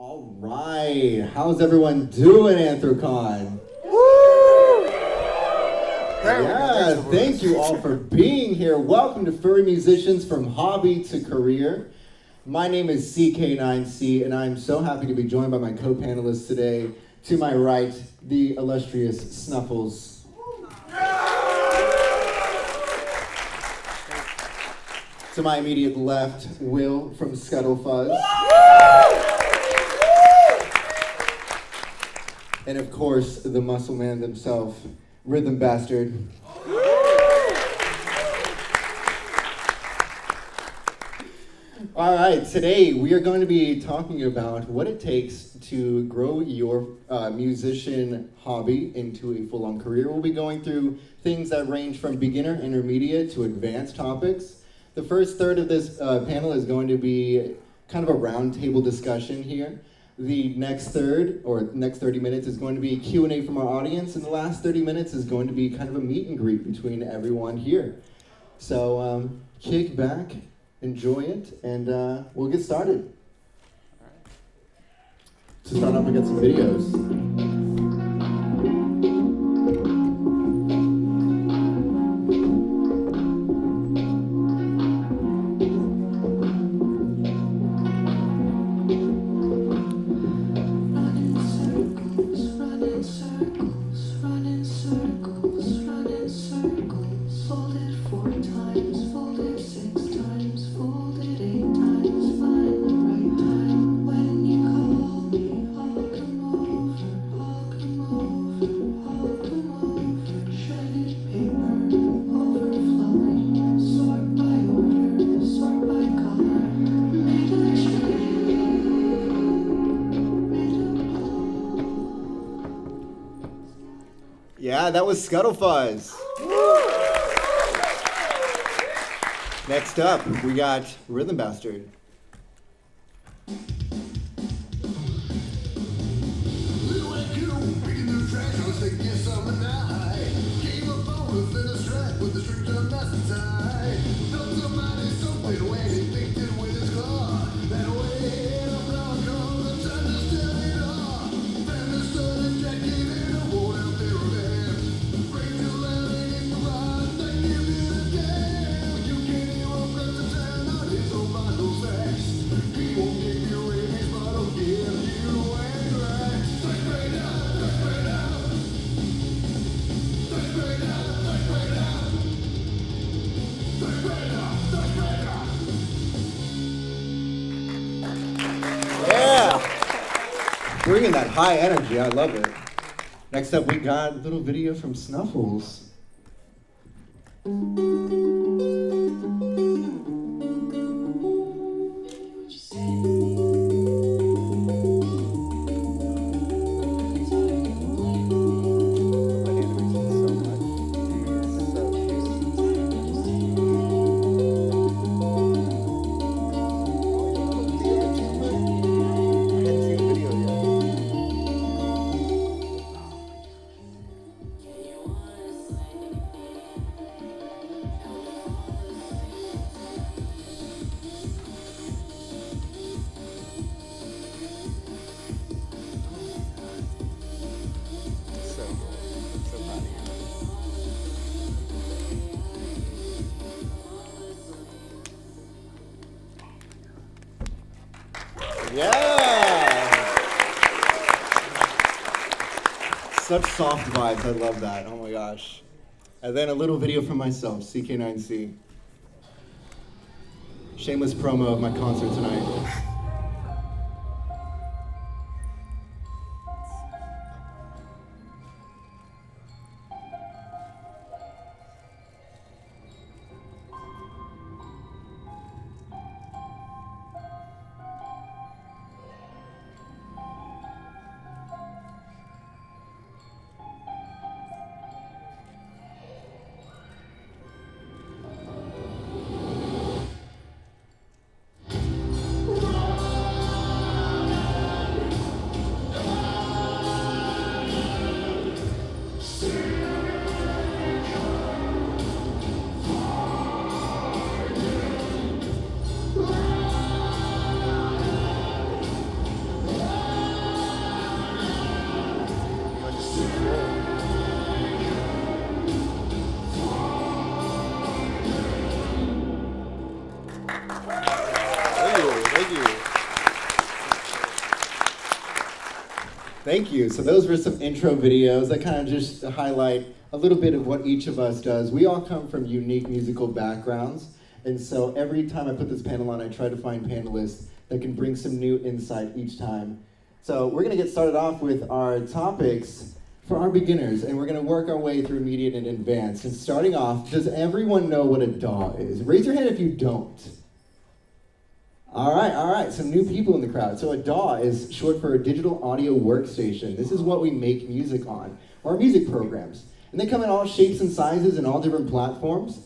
All right, how's everyone doing, Anthrocon? Yeah, thank you all for being here. Welcome to Furry Musicians from Hobby to Career. My name is CK9C, and I'm so happy to be joined by my co-panelists today. To my right, the illustrious Snuffles. To my immediate left, Will from Scuttle Fuzz. And of course, the muscle man himself, Rhythm Bastard. All right, today we are going to be talking about what it takes to grow your musician hobby into a full-on career. We'll be going through things that range from beginner, intermediate, to advanced topics. The first third of this panel is going to be kind of a roundtable discussion here. The next third, or next 30 minutes, is going to be Q&A from our audience, and the last 30 minutes is going to be kind of a meet and greet between everyone here. So kick back, enjoy it, and we'll get started. To start off, we got some videos. Yeah, that was Scuttle Fuzz. Next up, we got Rhythm Bastard. Bringing that high energy, I love it. Next up, we got a little video from Snuffles. Such soft vibes, I love that, oh my gosh. And then a little video from myself, CK9C. Shameless promo of my concert tonight. Thank you. So those were some intro videos that kind of just highlight a little bit of what each of us does. We all come from unique musical backgrounds, and so every time I put this panel on, I try to find panelists that can bring some new insight each time. So we're going to get started off with our topics for our beginners, and we're going to work our way through immediate and advanced. And starting off, does everyone know what a DAW is? Raise your hand if you don't. All right, some new people in the crowd. So a DAW is short for a digital audio workstation. This is what we make music on, or music programs. And they come in all shapes and sizes and all different platforms.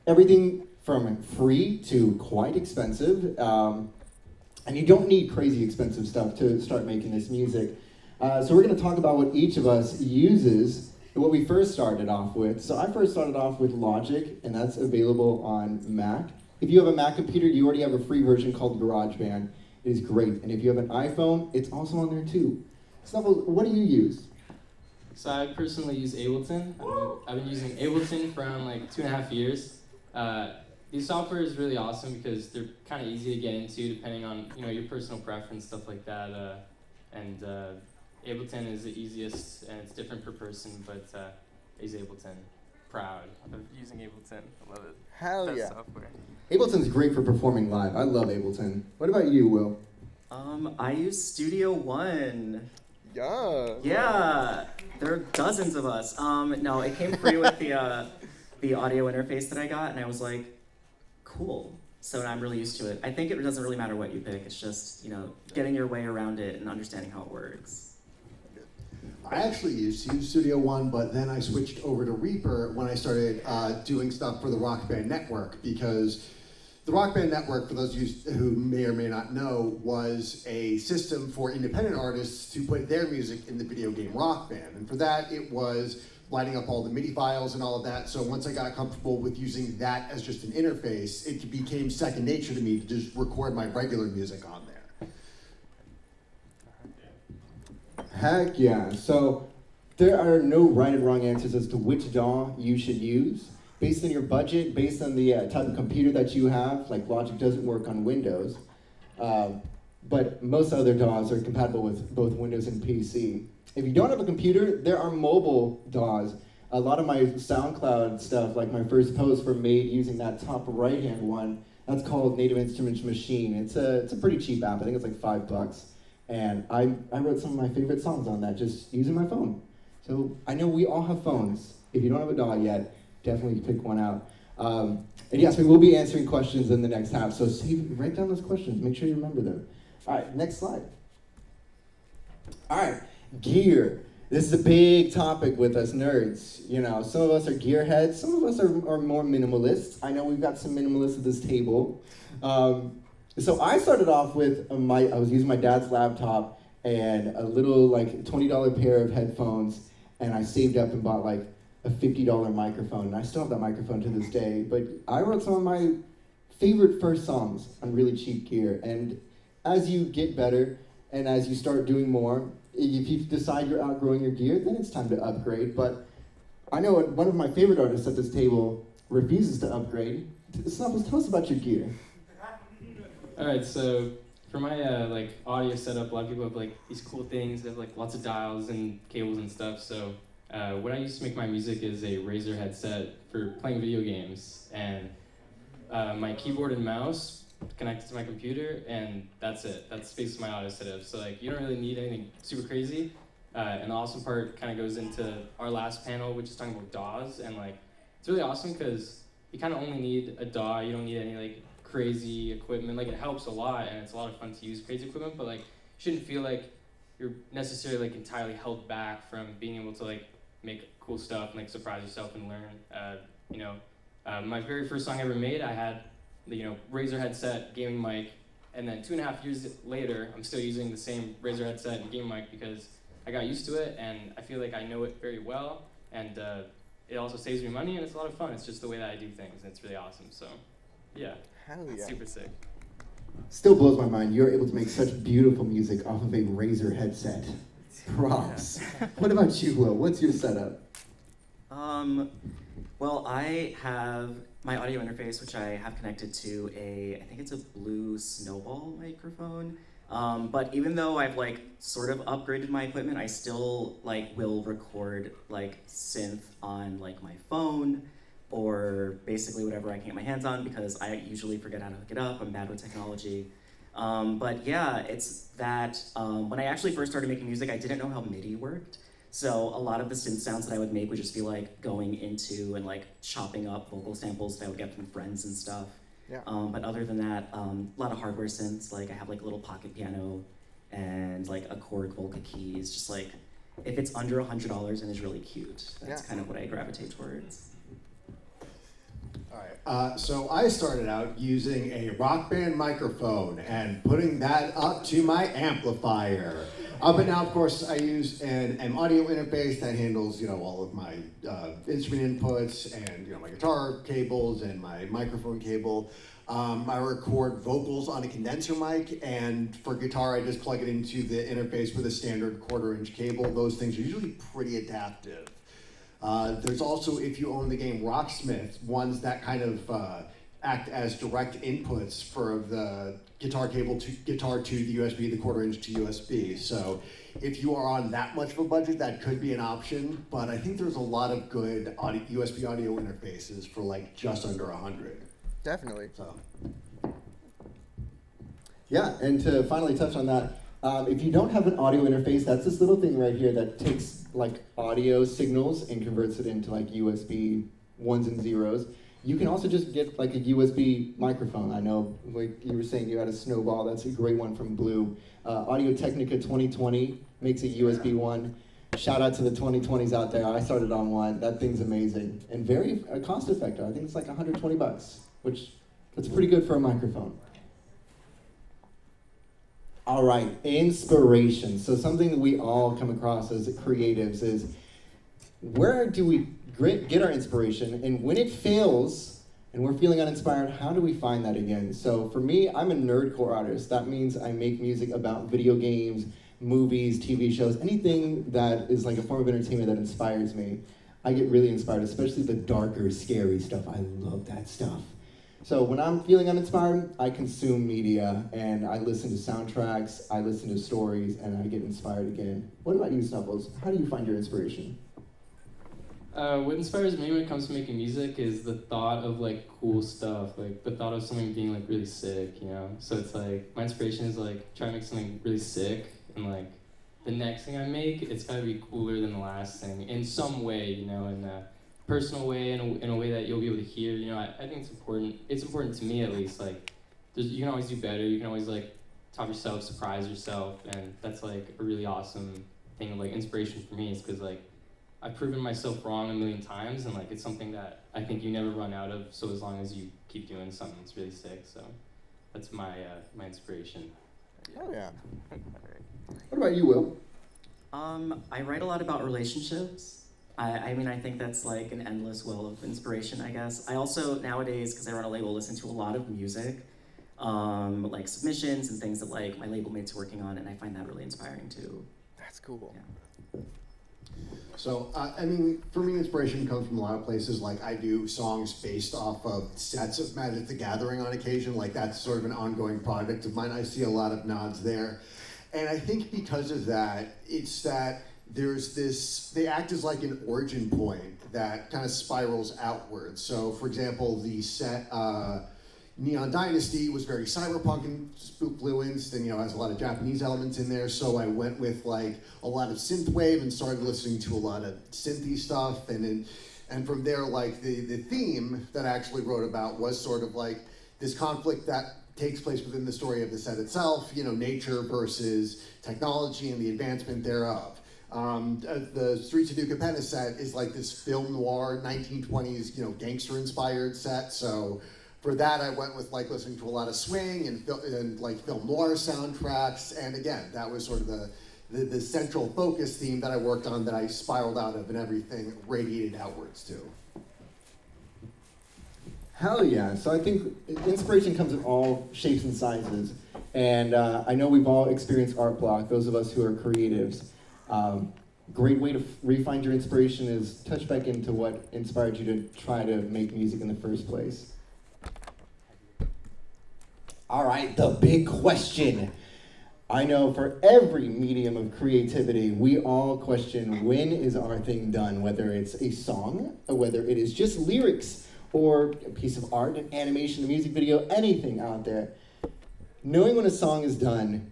Everything from free to quite expensive. And you don't need crazy expensive stuff to start making this music. So we're gonna talk about what each of us uses and what we first started off with. So I first started off with Logic, and that's available on Mac. If you have a Mac computer, you already have a free version called GarageBand. It is great. And if you have an iPhone, it's also on there too. Snuffles, what do you use? So I personally use Ableton. I've been using Ableton for around like 2.5 years. These software is really awesome because they're kind of easy to get into depending on your personal preference, stuff like that. And Ableton is the easiest, and it's different per person, but I use Ableton. Proud of using Ableton. I love it. Hell Best yeah. software. Ableton's great for performing live. I love Ableton. What about you, Will? I use Studio One. Yeah. Yeah, there are dozens of us. No, it came free with the audio interface that I got, and I was like, cool. So I'm really used to it. I think it doesn't really matter what you pick. It's just, getting your way around it and understanding how it works. I actually used to use Studio One, but then I switched over to Reaper when I started doing stuff for the Rock Band Network, because the Rock Band Network, for those of you who may or may not know, was a system for independent artists to put their music in the video game Rock Band. And for that, it was lighting up all the MIDI files and all of that. So once I got comfortable with using that as just an interface, it became second nature to me to just record my regular music on there. Heck yeah. So there are no right and wrong answers as to which DAW you should use. Based on your budget, based on the type of computer that you have, like Logic doesn't work on Windows, but most other DAWs are compatible with both Windows and PC. If you don't have a computer, there are mobile DAWs. A lot of my SoundCloud stuff, like my first posts, were made using that top right-hand one. That's called Native Instruments Machine. It's a pretty cheap app. I think it's like $5. And I wrote some of my favorite songs on that just using my phone. So I know we all have phones. If you don't have a DAW yet, definitely pick one out. And yes, we will be answering questions in the next half. So write down those questions. Make sure you remember them. All right, next slide. All right, gear. This is a big topic with us nerds. Some of us are gearheads. Some of us are more minimalists. I know we've got some minimalists at this table. So I started off with I was using my dad's laptop and a little $20 pair of headphones, and I saved up and bought a $50 microphone, and I still have that microphone to this day. But I wrote some of my favorite first songs on really cheap gear. And as you get better and as you start doing more, if you decide you're outgrowing your gear, then it's time to upgrade. But I know one of my favorite artists at this table refuses to upgrade. Snuffles, tell us about your gear. All right, so for my audio setup, a lot of people have these cool things. They have lots of dials and cables and stuff. So what I use to make my music is a Razer headset for playing video games, and my keyboard and mouse connected to my computer, and that's it. That's basically my audio setup. So you don't really need anything super crazy. And the awesome part kind of goes into our last panel, which is talking about DAWs, and it's really awesome because you kind of only need a DAW. You don't need any crazy equipment. It helps a lot, and it's a lot of fun to use crazy equipment, but you shouldn't feel like you're necessarily entirely held back from being able to make cool stuff and surprise yourself and learn. My very first song I ever made, I had the Razer headset, gaming mic, and then 2.5 years later, I'm still using the same Razer headset and gaming mic because I got used to it, and I feel like I know it very well, and it also saves me money, and it's a lot of fun. It's just the way that I do things, and it's really awesome. So, yeah. Hell yeah. Super sick. Still blows my mind. You're able to make such beautiful music off of a Razer headset. Props. What about you, Will? What's your setup? Well, I have my audio interface, which I have connected to I think it's a Blue Snowball microphone. But even though I've like sort of upgraded my equipment, I still like will record like synth on like my phone or basically whatever I can get my hands on because I usually forget how to hook it up. I'm bad with technology. But yeah, it's that when I actually first started making music, I didn't know how MIDI worked. So a lot of the synth sounds that I would make would just be like going into and like chopping up vocal samples that I would get from friends and stuff. Yeah. But other than that, a lot of hardware synths. Like I have like a little pocket piano and like a Korg Volca keys. Just like if it's under $100 and is really cute, that's kind of what I gravitate towards. All right. So I started out using a Rock Band microphone and putting that up to my amplifier. But now, of course, I use an audio interface that handles, all of my instrument inputs and, my guitar cables and my microphone cable. I record vocals on a condenser mic, and for guitar, I just plug it into the interface with a standard 1/4-inch cable. Those things are usually pretty adaptive. There's also, if you own the game Rocksmith, ones that kind of act as direct inputs for the guitar cable to guitar to the USB, the 1/4-inch to USB. So if you are on that much of a budget, that could be an option, but I think there's a lot of good USB audio interfaces for like just under $100. Definitely. So. Yeah, and to finally touch on that, if you don't have an audio interface, that's this little thing right here that takes like audio signals and converts it into like USB ones and zeros. You can also just get like a USB microphone. I know, like you were saying, you had a Snowball. That's a great one from Blue. Audio Technica 2020 makes a USB one. Shout out to the 2020s out there. I started on one. That thing's amazing and very cost effective. I think it's like $120, which that's pretty good for a microphone. All right, inspiration. So something that we all come across as creatives is, where do we get our inspiration? And when it fails and we're feeling uninspired, how do we find that again? So for me, I'm a nerdcore artist. That means I make music about video games, movies, TV shows, anything that is like a form of entertainment that inspires me. I get really inspired, especially the darker, scary stuff. I love that stuff. So when I'm feeling uninspired, I consume media and I listen to soundtracks, I listen to stories, and I get inspired again. What about you, Snuffles? How do you find your inspiration? What inspires me when it comes to making music is the thought of like cool stuff, like the thought of something being like really sick, So it's like, my inspiration is like trying to make something really sick, and like the next thing I make, it's gotta be cooler than the last thing in some way, in a personal way, in a way that you'll be able to hear. I think it's important. It's important to me at least. Like, you can always do better. You can always like top yourself, surprise yourself, and that's like a really awesome thing of like inspiration for me. Is because like I've proven myself wrong a million times, and like it's something that I think you never run out of. So as long as you keep doing something that's really sick, so that's my my inspiration. Oh yeah. What about you, Will? I write a lot about relationships. I mean, I think that's like an endless well of inspiration, I guess. I also, nowadays, because I run a label, listen to a lot of music, like submissions and things that like my label mates are working on, and I find that really inspiring too. That's cool. Yeah. So, I mean, for me, inspiration comes from a lot of places. Like, I do songs based off of sets of Magic the Gathering on occasion. Like, that's sort of an ongoing project of mine. I see a lot of nods there. And I think because of that, it's that there's this, they act as like an origin point that kind of spirals outwards. So, for example, the set Neon Dynasty was very cyberpunk and spookfluenced, and has a lot of Japanese elements in there. So I went with like a lot of synthwave and started listening to a lot of synthy stuff, and from there, like the theme that I actually wrote about was sort of like this conflict that takes place within the story of the set itself. Nature versus technology and the advancement thereof. The Streets of New Capenna set is like this film noir 1920s, gangster-inspired set. So for that, I went with like listening to a lot of swing and like film noir soundtracks. And again, that was sort of the central focus theme that I worked on, that I spiraled out of, and everything radiated outwards to. Hell yeah. So I think inspiration comes in all shapes and sizes. And I know we've all experienced art block, those of us who are creatives. Great way to re-find your inspiration is touch back into what inspired you to try to make music in the first place. All right, the big question. I know for every medium of creativity, we all question when is our thing done, whether it's a song, or whether it is just lyrics, or a piece of art, an animation, a music video, anything out there. Knowing when a song is done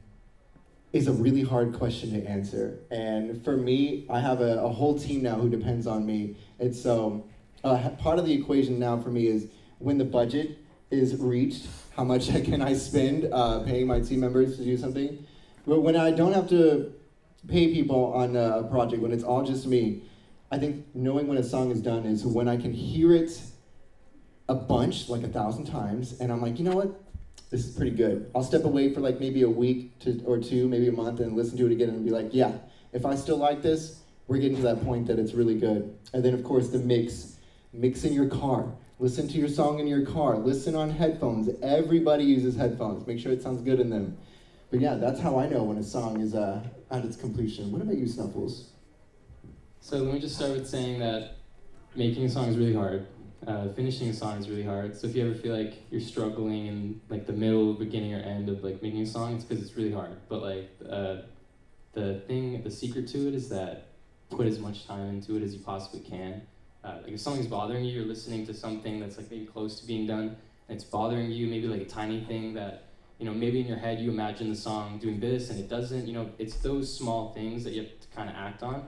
is a really hard question to answer. And for me, I have a whole team now who depends on me. And so part of the equation now for me is when the budget is reached, how much can I spend paying my team members to do something? But when I don't have to pay people on a project, when it's all just me, I think knowing when a song is done is when I can hear it a bunch, like 1,000 times, and I'm like, you know what? This is pretty good. I'll step away for like maybe a week or two, maybe a month, and listen to it again and be like, yeah, if I still like this, we're getting to that point that it's really good. And then of course the mix in your car. Listen to your song in your car. Listen on headphones. Everybody uses headphones. Make sure it sounds good in them. But yeah, that's how I know when a song is at its completion. What about you, Snuffles? So let me just start with saying that making a song is really hard. Finishing a song is really hard. So if you ever feel like you're struggling in like the middle, beginning, or end of like making a song, it's because it's really hard. But like the secret to it is that put as much time into it as you possibly can. Like if something's bothering you, you're listening to something that's like maybe close to being done, and it's bothering you, maybe like a tiny thing that, you know, maybe in your head you imagine the song doing this and it doesn't, you know, it's those small things that you have to kind of act on.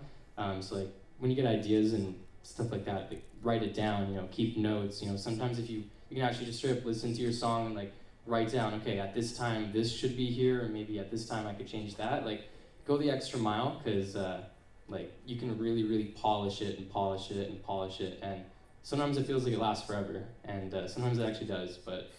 So like when you get ideas and stuff like that, like write it down, you know, keep notes, you know, sometimes if you can actually just straight up listen to your song and like write down, okay, at this time this should be here, or maybe at this time I could change that, like go the extra mile, because like you can really, really polish it and polish it and polish it, and sometimes it feels like it lasts forever, and sometimes it actually does, but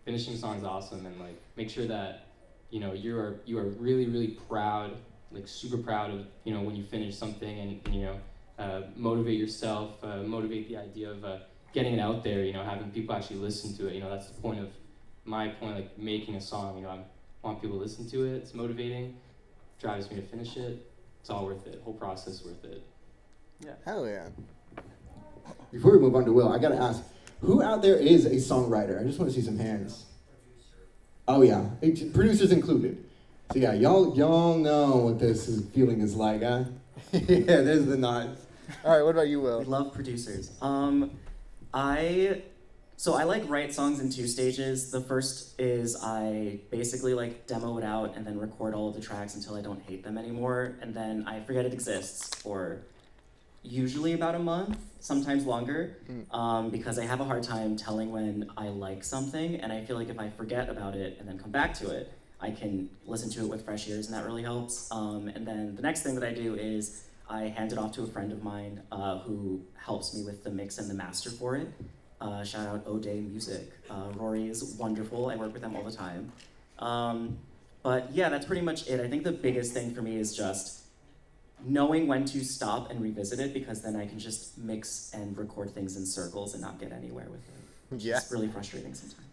finishing a song is awesome, and like make sure that, you know, you are really, really proud, like super proud of, you know, when you finish something, and you know, motivate yourself, motivate the idea of getting it out there, you know, having people actually listen to it, you know, that's the point of my point, like making a song, you know, I want people to listen to it, it's motivating, drives me to finish it. It's all worth it. Whole process worth it. Yeah. Hell yeah. Before we move on to Will, I gotta ask, who out there is a songwriter? I just want to see some hands. Oh yeah, producers included. So yeah, y'all know what this feeling is like, huh? Yeah, there's the nod. All right, what about you, Will? We love producers. So I like write songs in two stages. The first is I basically like demo it out and then record all of the tracks until I don't hate them anymore, and then I forget it exists for usually about a month, sometimes longer, because I have a hard time telling when I like something, and I feel like if I forget about it and then come back to it, I can listen to it with fresh ears, and that really helps. And then the next thing that I do is I hand it off to a friend of mine who helps me with the mix and the master for it. Shout out O'Day Music. Rory is wonderful. I work with them all the time. But yeah, that's pretty much it. I think the biggest thing for me is just knowing when to stop and revisit it, because then I can just mix and record things in circles and not get anywhere with it. Yeah. It's really frustrating sometimes.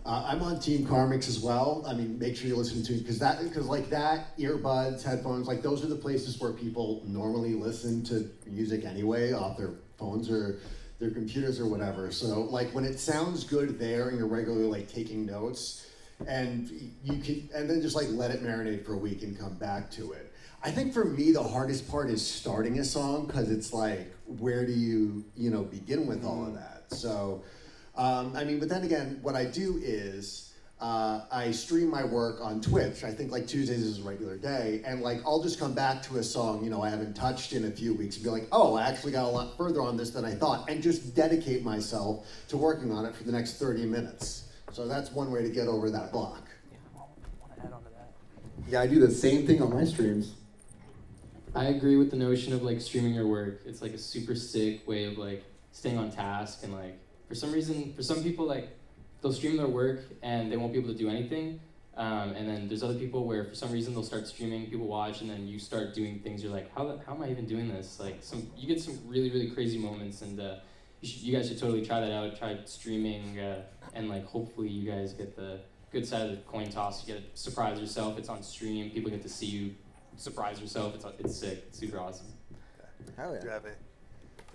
I'm on Team Carmix as well. I mean, make sure you listen to, because like that, earbuds, headphones, like those are the places where people normally listen to music anyway, off their phones or their computers or whatever. So like when it sounds good there and you're regularly like taking notes, and you can, and then just like let it marinate for a week and come back to it. I think for me the hardest part is starting a song, because it's like, where do you begin with all of that? So I mean, but then again, what I do is I stream my work on Twitch. I think like Tuesdays is a regular day, and like I'll just come back to a song I haven't touched in a few weeks and be like, oh, I actually got a lot further on this than I thought, and just dedicate myself to working on it for the next 30 minutes. So that's one way to get over that block. Yeah, I want to add on to that. Yeah, I do the same thing on my streams. I agree with the notion of like streaming your work. It's like a super sick way of like staying on task, and like for some reason, for some people, like they'll stream their work and they won't be able to do anything. And then there's other people where for some reason they'll start streaming, people watch, and then you start doing things. You're like, how am I even doing this? Like you get some really, really crazy moments, and you guys should totally try that out. Try streaming, and like hopefully you guys get the good side of the coin toss. You get to surprise yourself. It's on stream. People get to see you surprise yourself. It's sick. It's super awesome. Hell yeah. Do you have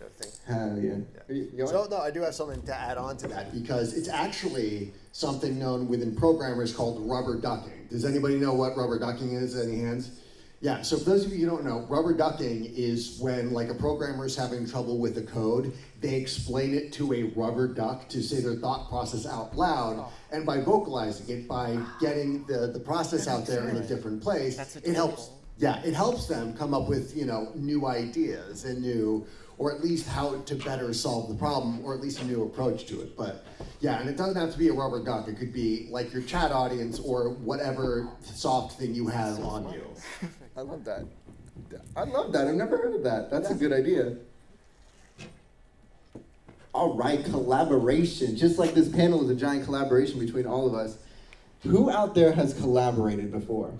thing. Hell yeah. So no, I do have something to add on to that. Because it's actually something known within programmers called rubber ducking. Does anybody know what rubber ducking is? Any hands? Yeah, so for those of you who don't know, rubber ducking is when like a programmer is having trouble with a code, they explain it to a rubber duck to say their thought process out loud, and by vocalizing it, by getting the process out there in a different place, it helps. Yeah, it helps them come up with, new ideas and new, or at least how to better solve the problem, or at least a new approach to it. But yeah, and it doesn't have to be a rubber duck. It could be like your chat audience or whatever soft thing you have on you. I love that. I love that. I've never heard of that. That's a good idea. All right, collaboration. Just like this panel is a giant collaboration between all of us. Who out there has collaborated before?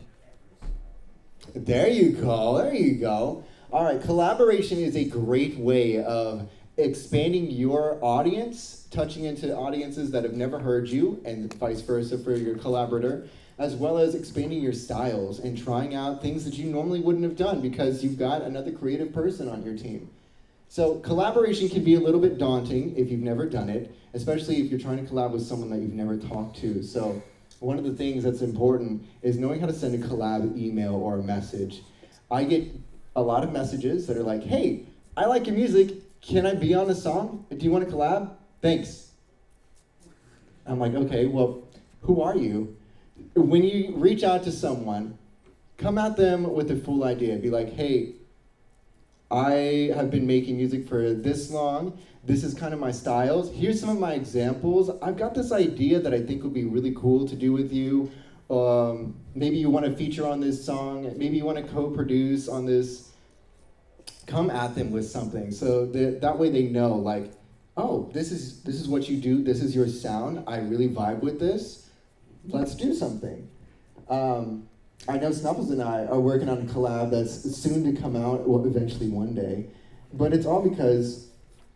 There you go. There you go. All right, collaboration is a great way of expanding your audience, touching into audiences that have never heard you, and vice versa for your collaborator, as well as expanding your styles and trying out things that you normally wouldn't have done because you've got another creative person on your team. So collaboration can be a little bit daunting if you've never done it, especially if you're trying to collab with someone that you've never talked to. So one of the things that's important is knowing how to send a collab email or a message. I get a lot of messages that are like, hey, I like your music. Can I be on a song? Do you want to collab? Thanks. I'm like, okay, well, who are you? When you reach out to someone, come at them with a full idea. Be like, hey, I have been making music for this long. This is kind of my styles. Here's some of my examples. I've got this idea that I think would be really cool to do with you. Maybe you want to feature on this song. Maybe you want to co-produce on this. Come at them with something. So that way they know, like, oh, this is what you do. This is your sound. I really vibe with this. Let's do something. I know Snuffles and I are working on a collab that's soon to come out, well, eventually one day. But it's all because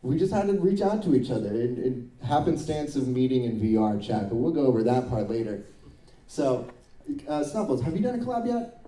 we just had to reach out to each other. It happenstance of meeting in VR chat, but we'll go over that part later. So, Snuffles, have you done a collab yet?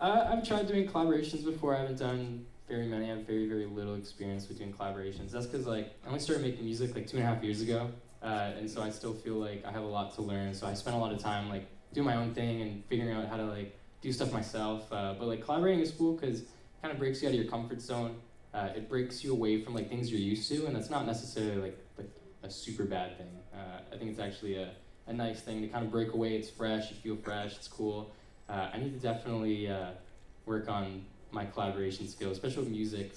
I've tried doing collaborations before. I haven't done very many. I have very, very little experience with doing collaborations. That's because I only started making music 2.5 years ago. And so I still feel like I have a lot to learn. So I spent a lot of time doing my own thing and figuring out how to do stuff myself. But collaborating is cool because it kind of breaks you out of your comfort zone. It breaks you away from things you're used to, and that's not necessarily a super bad thing. I think it's actually a nice thing to kind of break away. It's fresh, you feel fresh, it's cool. I need to definitely work on my collaboration skills, especially with music,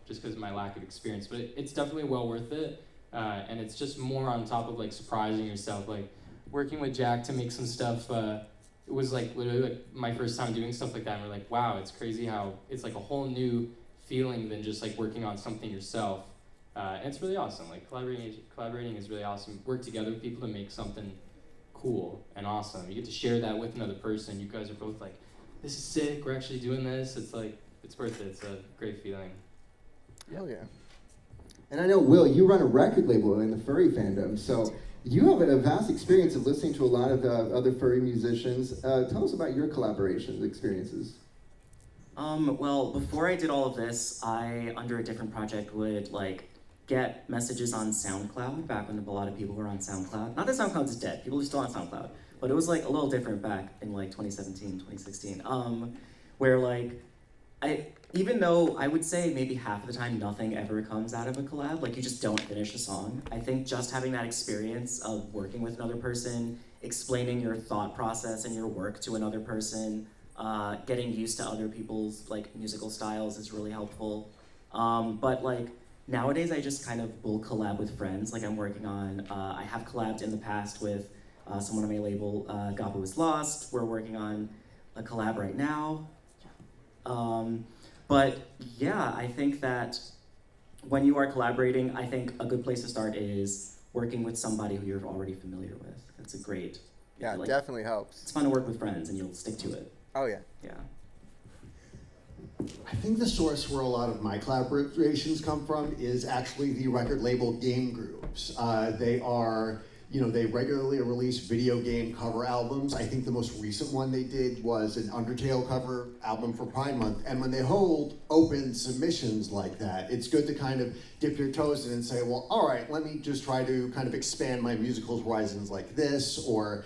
just because of my lack of experience. But it's definitely well worth it. And it's just more on top of surprising yourself. Working with Jack to make some stuff, it was literally my first time doing stuff like that. And we're wow, it's crazy how it's a whole new feeling than just working on something yourself. And it's really awesome. Collaborating is really awesome. Work together with people to make something cool and awesome. You get to share that with another person. You guys are both this is sick. We're actually doing this. It's it's worth it. It's a great feeling. Hell yeah. And I know, Will, you run a record label in the Furry fandom, so you have a vast experience of listening to a lot of other Furry musicians. Tell us about your collaboration experiences. Well, before I did all of this, I, under a different project, would get messages on SoundCloud back when a lot of people were on SoundCloud. Not that SoundCloud is dead, people are still on SoundCloud, but it was a little different back in 2017, 2016, where even though I would say maybe half of the time nothing ever comes out of a collab, you just don't finish a song. I think just having that experience of working with another person, explaining your thought process and your work to another person, getting used to other people's musical styles is really helpful. But nowadays I just kind of will collab with friends. I'm working on, I have collabed in the past with someone on my label, Gabo is Lost. We're working on a collab right now. But yeah, I think that when you are collaborating, I think a good place to start is working with somebody who you're already familiar with. That's a great. Yeah, it definitely helps. It's fun to work with friends and you'll stick to it. Oh yeah. Yeah. I think the source where a lot of my collaborations come from is actually the record label game groups. They are They regularly release video game cover albums. I think the most recent one they did was an Undertale cover album for Pride Month. And when they hold open submissions like that, it's good to kind of dip your toes in and say, well, all right, let me just try to kind of expand my musical horizons like this. Or,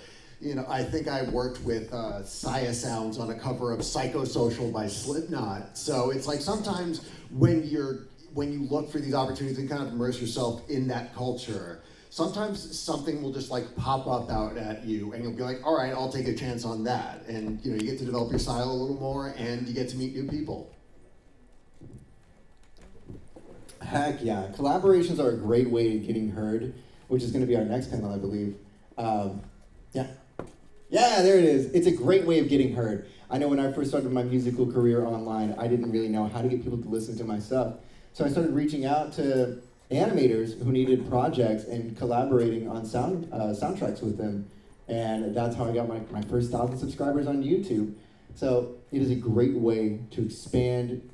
I think I worked with Saya Sounds on a cover of Psychosocial by Slipknot. So it's like sometimes when you look for these opportunities and kind of immerse yourself in that culture, sometimes something will just like pop up out at you and you'll be like, all right, I'll take a chance on that. And you get to develop your style a little more and you get to meet new people. Heck yeah. Collaborations are a great way of getting heard, which is going to be our next panel, I believe. Yeah, there it is. It's a great way of getting heard. I know when I first started my musical career online, I didn't really know how to get people to listen to my stuff. So I started reaching out to animators who needed projects and collaborating on soundtracks with them. And that's how I got my first 1,000 subscribers on YouTube. So it is a great way to expand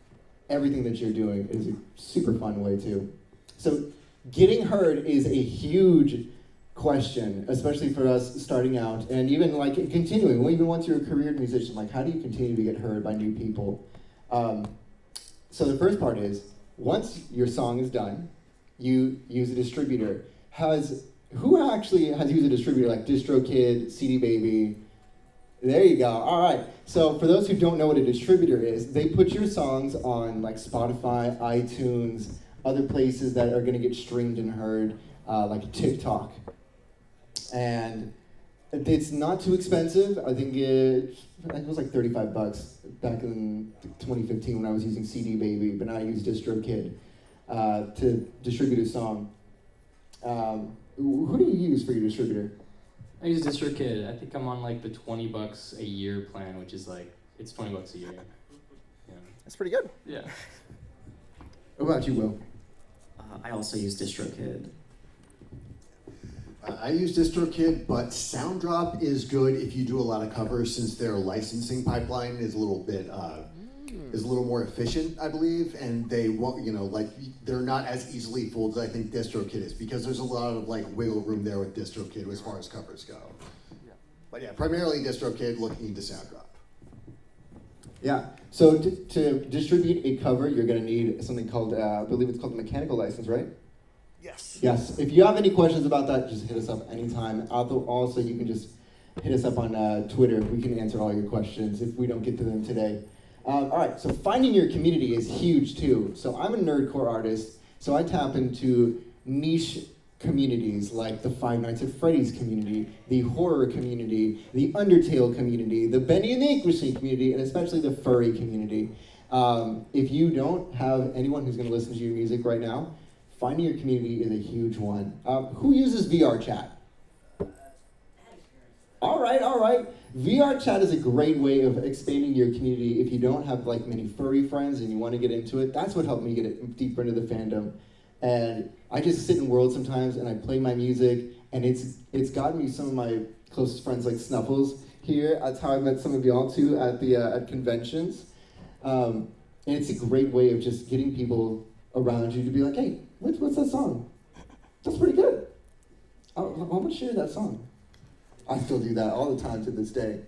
everything that you're doing. It is a super fun way too. So getting heard is a huge question, especially for us starting out and even like continuing, even once you're a career musician, like how do you continue to get heard by new people? So the first part is, once your song is done, you use a distributor. Who actually has used a distributor like DistroKid, CD Baby? There you go. All right. So for those who don't know what a distributor is, they put your songs on like Spotify, iTunes, other places that are going to get streamed and heard, like TikTok. And it's not too expensive. I think it was like $35 back in 2015 when I was using CD Baby, but now I use DistroKid to distribute a song. Who do you use for your distributor? I use DistroKid. I think I'm on like the $20 a year plan, which is like, it's $20 a year. Yeah. That's pretty good. Yeah. What about you, Will? I also use DistroKid. I use DistroKid, but SoundDrop is good if you do a lot of covers, since their licensing pipeline is a little bit is a little more efficient, I believe, and they won't, they're not as easily fooled as I think DistroKid is, because there's a lot of like wiggle room there with DistroKid as far as covers go. Yeah. But yeah, primarily DistroKid, looking into SoundDrop. Yeah. So to distribute a cover, you're going to need something called, I believe it's called the mechanical license, right? Yes. Yes. If you have any questions about that, just hit us up anytime. Also, you can just hit us up on Twitter. We can answer all your questions if we don't get to them today. All right. So finding your community is huge too. So I'm a nerdcore artist, so I tap into niche communities like the Five Nights at Freddy's community, the horror community, the Undertale community, the Bendy and the Ink Machine community, and especially the furry community. If you don't have anyone who's going to listen to your music right now, finding your community is a huge one. Who uses VR chat? All right. VR chat is a great way of expanding your community if you don't have like many furry friends and you want to get into it. That's what helped me get deeper into the fandom. And I just sit in World sometimes and I play my music, and it's gotten me some of my closest friends like Snuffles here. That's how I met some of y'all too at conventions. And it's a great way of just getting people around you to be like, hey, what's that song? That's pretty good. I want to share that song. I still do that all the time to this day.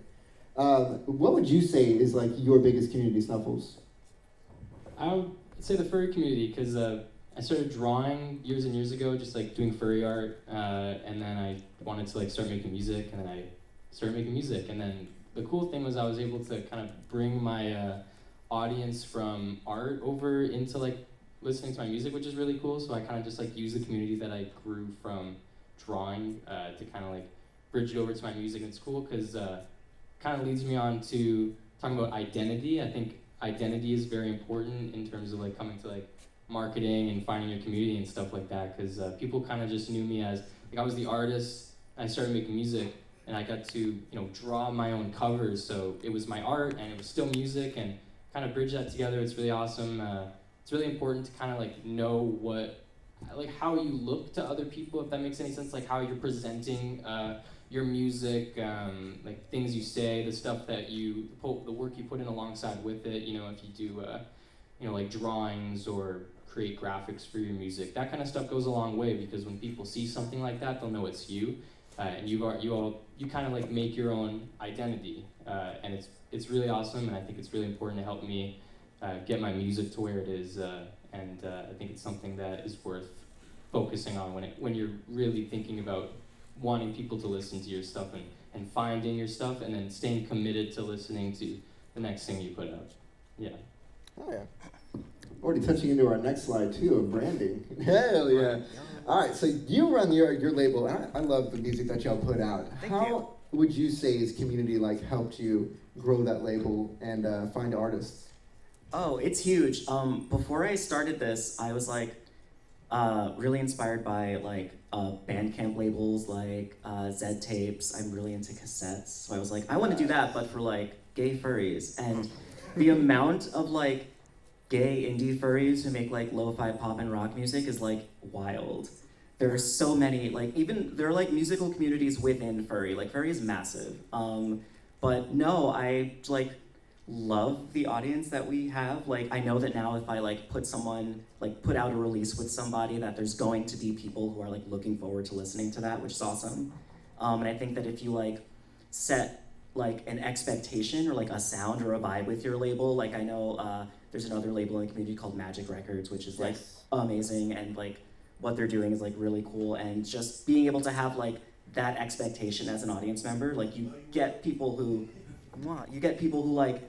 What would you say is like your biggest community, Snuffles? I would say the furry community, because I started drawing years and years ago, just like doing furry art, and then I wanted to like start making music, and then I started making music, and then the cool thing was I was able to kind of bring my audience from art over into like listening to my music, which is really cool. So I kind of just like use the community that I grew from drawing to kind of like bridge it over to my music. And it's cool because kind of leads me on to talking about identity. I think identity is very important in terms of like coming to like marketing and finding your community and stuff like that, because people kind of just knew me as like I was the artist. I started making music and I got to draw my own covers, so it was my art and it was still music, and kind of bridge that together. It's really awesome. It's really important to kind of like know how you look to other people, if that makes any sense, like how you're presenting your music, like things you say, the stuff that the work you put in alongside with it. If you do like drawings or create graphics for your music. That kind of stuff goes a long way because when people see something like that, they'll know it's you, and you kind of like make your own identity, and it's really awesome, and I think it's really important to help me get my music to where it is, and I think it's something that is worth focusing on when you're really thinking about wanting people to listen to your stuff and finding your stuff and then staying committed to listening to the next thing you put out. Yeah. Oh yeah. Already touching into our next slide too of branding. Hell yeah. All right, so you run your label, and I love the music that y'all put out. How would you say is community like helped you grow that label and find artists? Oh, it's huge. Before I started this, I was like really inspired by like Bandcamp labels like Zed Tapes. I'm really into cassettes, so I was like, I want to do that, but for like gay furries. And the amount of like gay indie furries who make like lo-fi pop and rock music is like wild. There are so many, like even there are like musical communities within furry. Like furry is massive. But no, I like love the audience that we have. Like I know that now if I like put out a release with somebody, that there's going to be people who are like looking forward to listening to that, which is awesome. And I think that if you like set like an expectation or like a sound or a vibe with your label, like I know there's another label in the community called Magic Records, which is like amazing, and like what they're doing is like really cool, and just being able to have like that expectation as an audience member, like you get people who like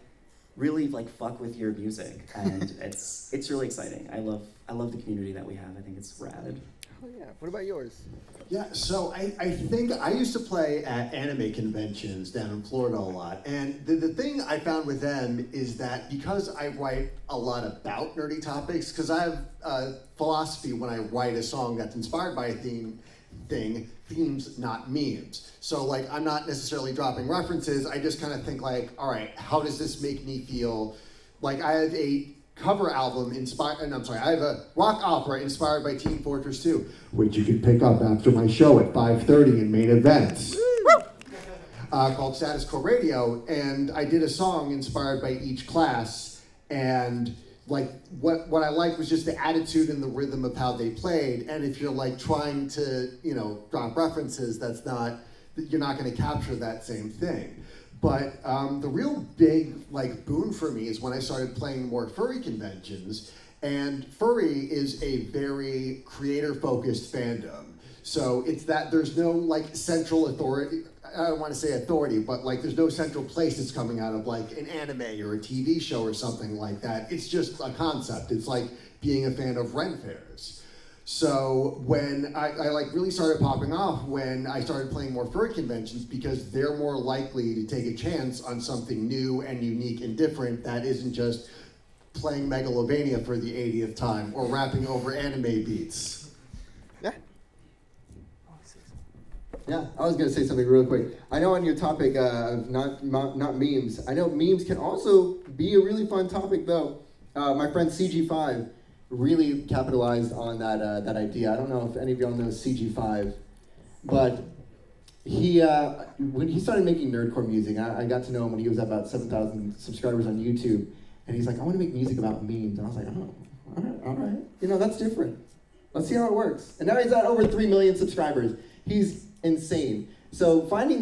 really like fuck with your music, and it's really exciting. I love the community that we have. I think it's rad. Oh yeah. What about yours? Yeah, so I think I used to play at anime conventions down in Florida a lot, and the thing I found with them is that because I write a lot about nerdy topics, because I have a philosophy when I write a song that's inspired by a themes, not memes. So like I'm not necessarily dropping references, I just kind of think like, all right, how does this make me feel? Like I have a cover album I have a rock opera inspired by Team Fortress 2, which you can pick up after my show at 5:30 in main events, called Status Quo Radio, and I did a song inspired by each class, and like what I liked was just the attitude and the rhythm of how they played, and if you're like trying to, drop references, you're not going to capture that same thing. But the real big like boon for me is when I started playing more furry conventions, and furry is a very creator-focused fandom. So it's that there's no like central authority, I don't want to say authority, but like there's no central place that's coming out of like an anime or a TV show or something like that. It's just a concept. It's like being a fan of Ren fairs. So when I like really started popping off when I started playing more furry conventions, because they're more likely to take a chance on something new and unique and different that isn't just playing Megalovania for the 80th time or rapping over anime beats. Yeah, I was going to say something real quick. I know on your topic of not memes, I know memes can also be a really fun topic though. My friend CG5 really capitalized on that idea. I don't know if any of y'all know CG5, but he when he started making nerdcore music, I got to know him when he was at about 7,000 subscribers on YouTube, and he's like, I want to make music about memes, and I was like, oh, all right, that's different. Let's see how it works. And now he's at over 3 million subscribers. He's insane. So finding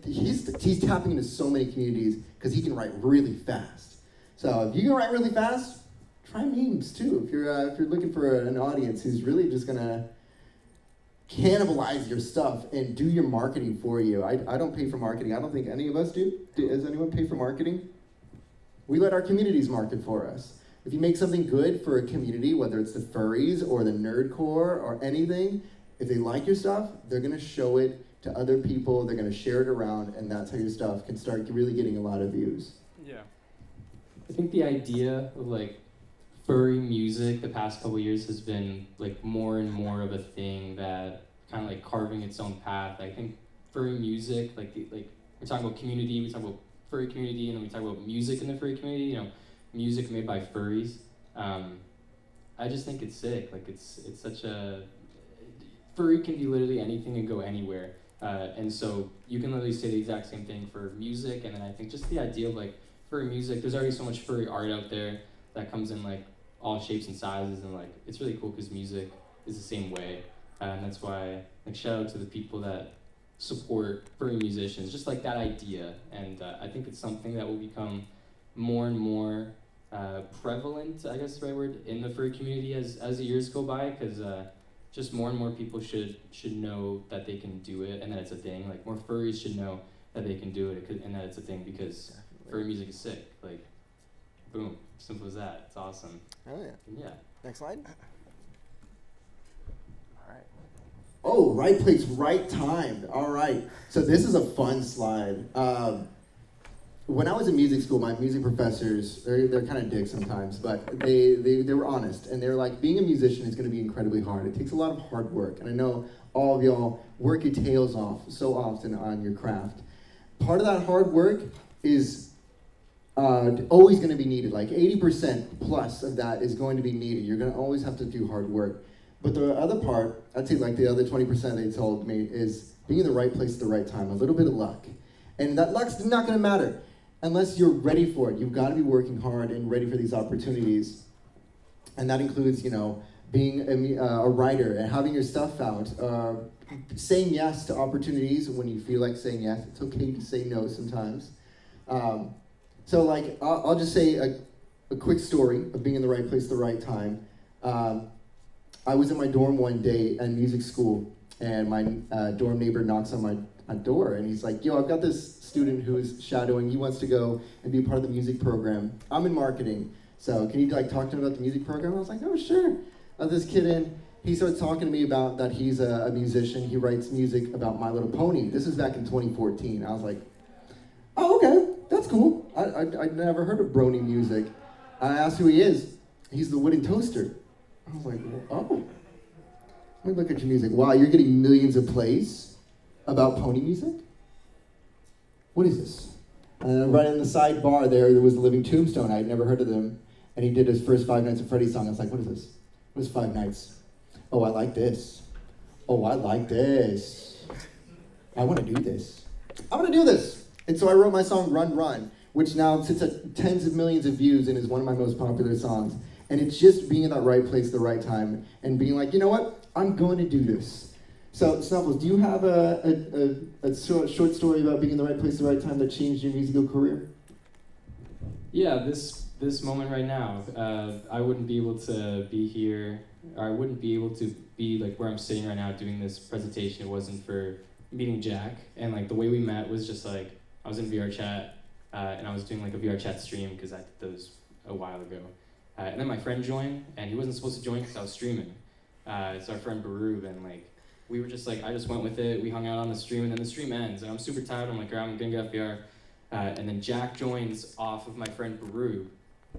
he's tapping into so many communities because he can write really fast. So if you can write really fast, try memes too. If you're looking for an audience who's really just gonna cannibalize your stuff and do your marketing for you. I don't pay for marketing. I don't think any of us do. Does anyone pay for marketing? We let our communities market for us. If you make something good for a community, whether it's the furries or the nerdcore or anything, if they like your stuff, they're gonna show it to other people, they're gonna share it around, and that's how your stuff can start really getting a lot of views. Yeah. I think the idea of like furry music the past couple years has been like more and more of a thing that kind of like carving its own path. I think furry music, like we're talking about community, we talk about furry community, and then we talk about music in the furry community, music made by furries. I just think it's sick. Like it's such a, furry can be literally anything and go anywhere. And so you can literally say the exact same thing for music, and then I think just the idea of like furry music, there's already so much furry art out there that comes in like all shapes and sizes, and like it's really cool because music is the same way, and that's why like shout out to the people that support furry musicians, just like that idea, and I think it's something that will become more and more prevalent, I guess is the right word, in the furry community as the years go by, because just more and more people should know that they can do it and that it's a thing. Like more furries should know that they can do it and that it's a thing, because furry music is sick. Like, boom, simple as that. It's awesome. Oh yeah. And yeah. Next slide. All right. Oh, right place, right time. All right. So this is a fun slide. When I was in music school, my music professors, they're kind of dicks sometimes, but they were honest. And they were like, being a musician is going to be incredibly hard. It takes a lot of hard work. And I know all of y'all work your tails off so often on your craft. Part of that hard work is always going to be needed. Like 80% plus of that is going to be needed. You're going to always have to do hard work. But the other part, I'd say like the other 20% they told me, is being in the right place at the right time, a little bit of luck. And that luck's not going to matter unless you're ready for it. You've got to be working hard and ready for these opportunities. And that includes, you know, being a writer and having your stuff out, saying yes to opportunities when you feel like saying yes. It's okay to say no sometimes. So like, I'll just say a quick story of being in the right place at the right time. I was in my dorm one day at music school, and my dorm neighbor knocks on my door, and he's like, yo, I've got this student who's shadowing. He wants to go and be part of the music program. I'm in marketing, so can you like talk to him about the music program? I was like, oh, sure. This kid in, he starts talking to me about that he's a musician. He writes music about My Little Pony. This is back in 2014. I was like, oh, okay, that's cool. I'd never heard of Brony music. I asked who he is. He's the Wooden Toaster. I was like, oh. Let me look at your music. Wow, you're getting millions of plays about pony music? What is this? Right in the sidebar there was the Living Tombstone. I'd never heard of them. And he did his first Five Nights at Freddy's song. I was like, what is this? What is Five Nights? Oh, I like this. Oh, I like this. I want to do this. I want to do this. And so I wrote my song Run Run, which now sits at tens of millions of views and is one of my most popular songs. And it's just being in that right place at the right time and being like, you know what? I'm going to do this. So, Snuffles, do you have a short story about being in the right place at the right time that changed your musical career? Yeah, this moment right now, I wouldn't be able to be here, or I wouldn't be able to be like where I'm sitting right now doing this presentation. It wasn't for meeting Jack, and like the way we met was just like I was in VR chat, and I was doing like a VR chat stream because I did those a while ago, and then my friend joined, and he wasn't supposed to join because I was streaming. It's our friend Baru, and like we were just like I just went with it. We hung out on the stream, and then the stream ends, and I'm super tired. I'm like, all right, I'm gonna get off VR. And then Jack joins off of my friend Baru,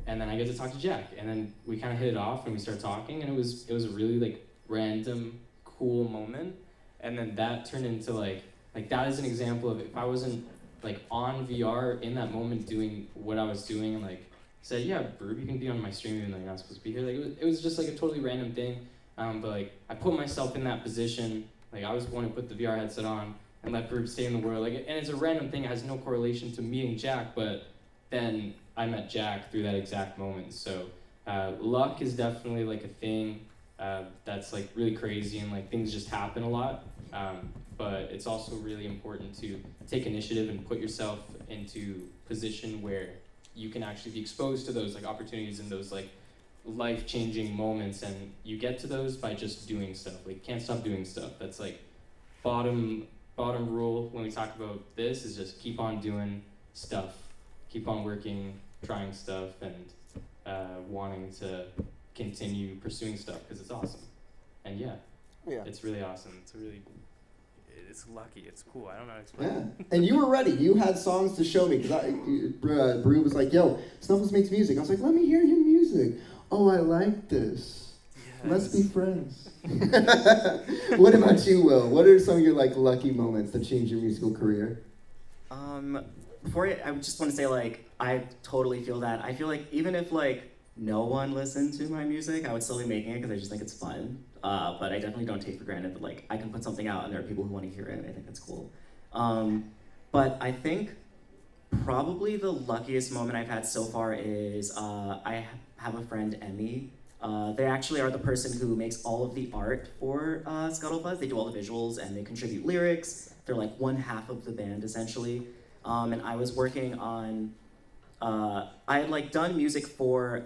and then I get to talk to Jack, and then we kind of hit it off and we start talking, and it was a really like random cool moment, and then that turned into like that is an example of if I wasn't like on VR in that moment doing what I was doing and like said, yeah, Baru, you can be on my stream even though you're not supposed to be here. Like it was just like a totally random thing, but like I put myself in that position. Like I was the one who put the VR headset on and let Baru stay in the world. Like, and it's a random thing. It has no correlation to meeting Jack, but then I met Jack through that exact moment. So luck is definitely like a thing that's like really crazy, and like things just happen a lot. But it's also really important to take initiative and put yourself into position where you can actually be exposed to those like opportunities and those like life-changing moments, and you get to those by just doing stuff. Like, can't stop doing stuff. That's like bottom rule when we talk about this is just keep on doing stuff, keep on working, trying stuff, and wanting to continue pursuing stuff because it's awesome. And yeah, it's really awesome. It's lucky. It's cool. I don't know how to explain it. Yeah, and you were ready. You had songs to show me because Brew was like, yo, Snuffles makes music. I was like, let me hear your music. Oh, I like this. Yes. Let's be friends. What about you, Will? What are some of your like lucky moments that changed your musical career? I just want to say like I totally feel that. I feel like even if like no one listened to my music, I would still be making it because I just think it's fun. But I definitely don't take for granted that like I can put something out and there are people who want to hear it. I think that's cool. But I think Probably the luckiest moment I've had so far is I have a friend, Emmy. They actually are the person who makes all of the art for Scuttle Fuzz. They do all the visuals and they contribute lyrics. They're like one half of the band essentially. And I was working on, I had like done music for,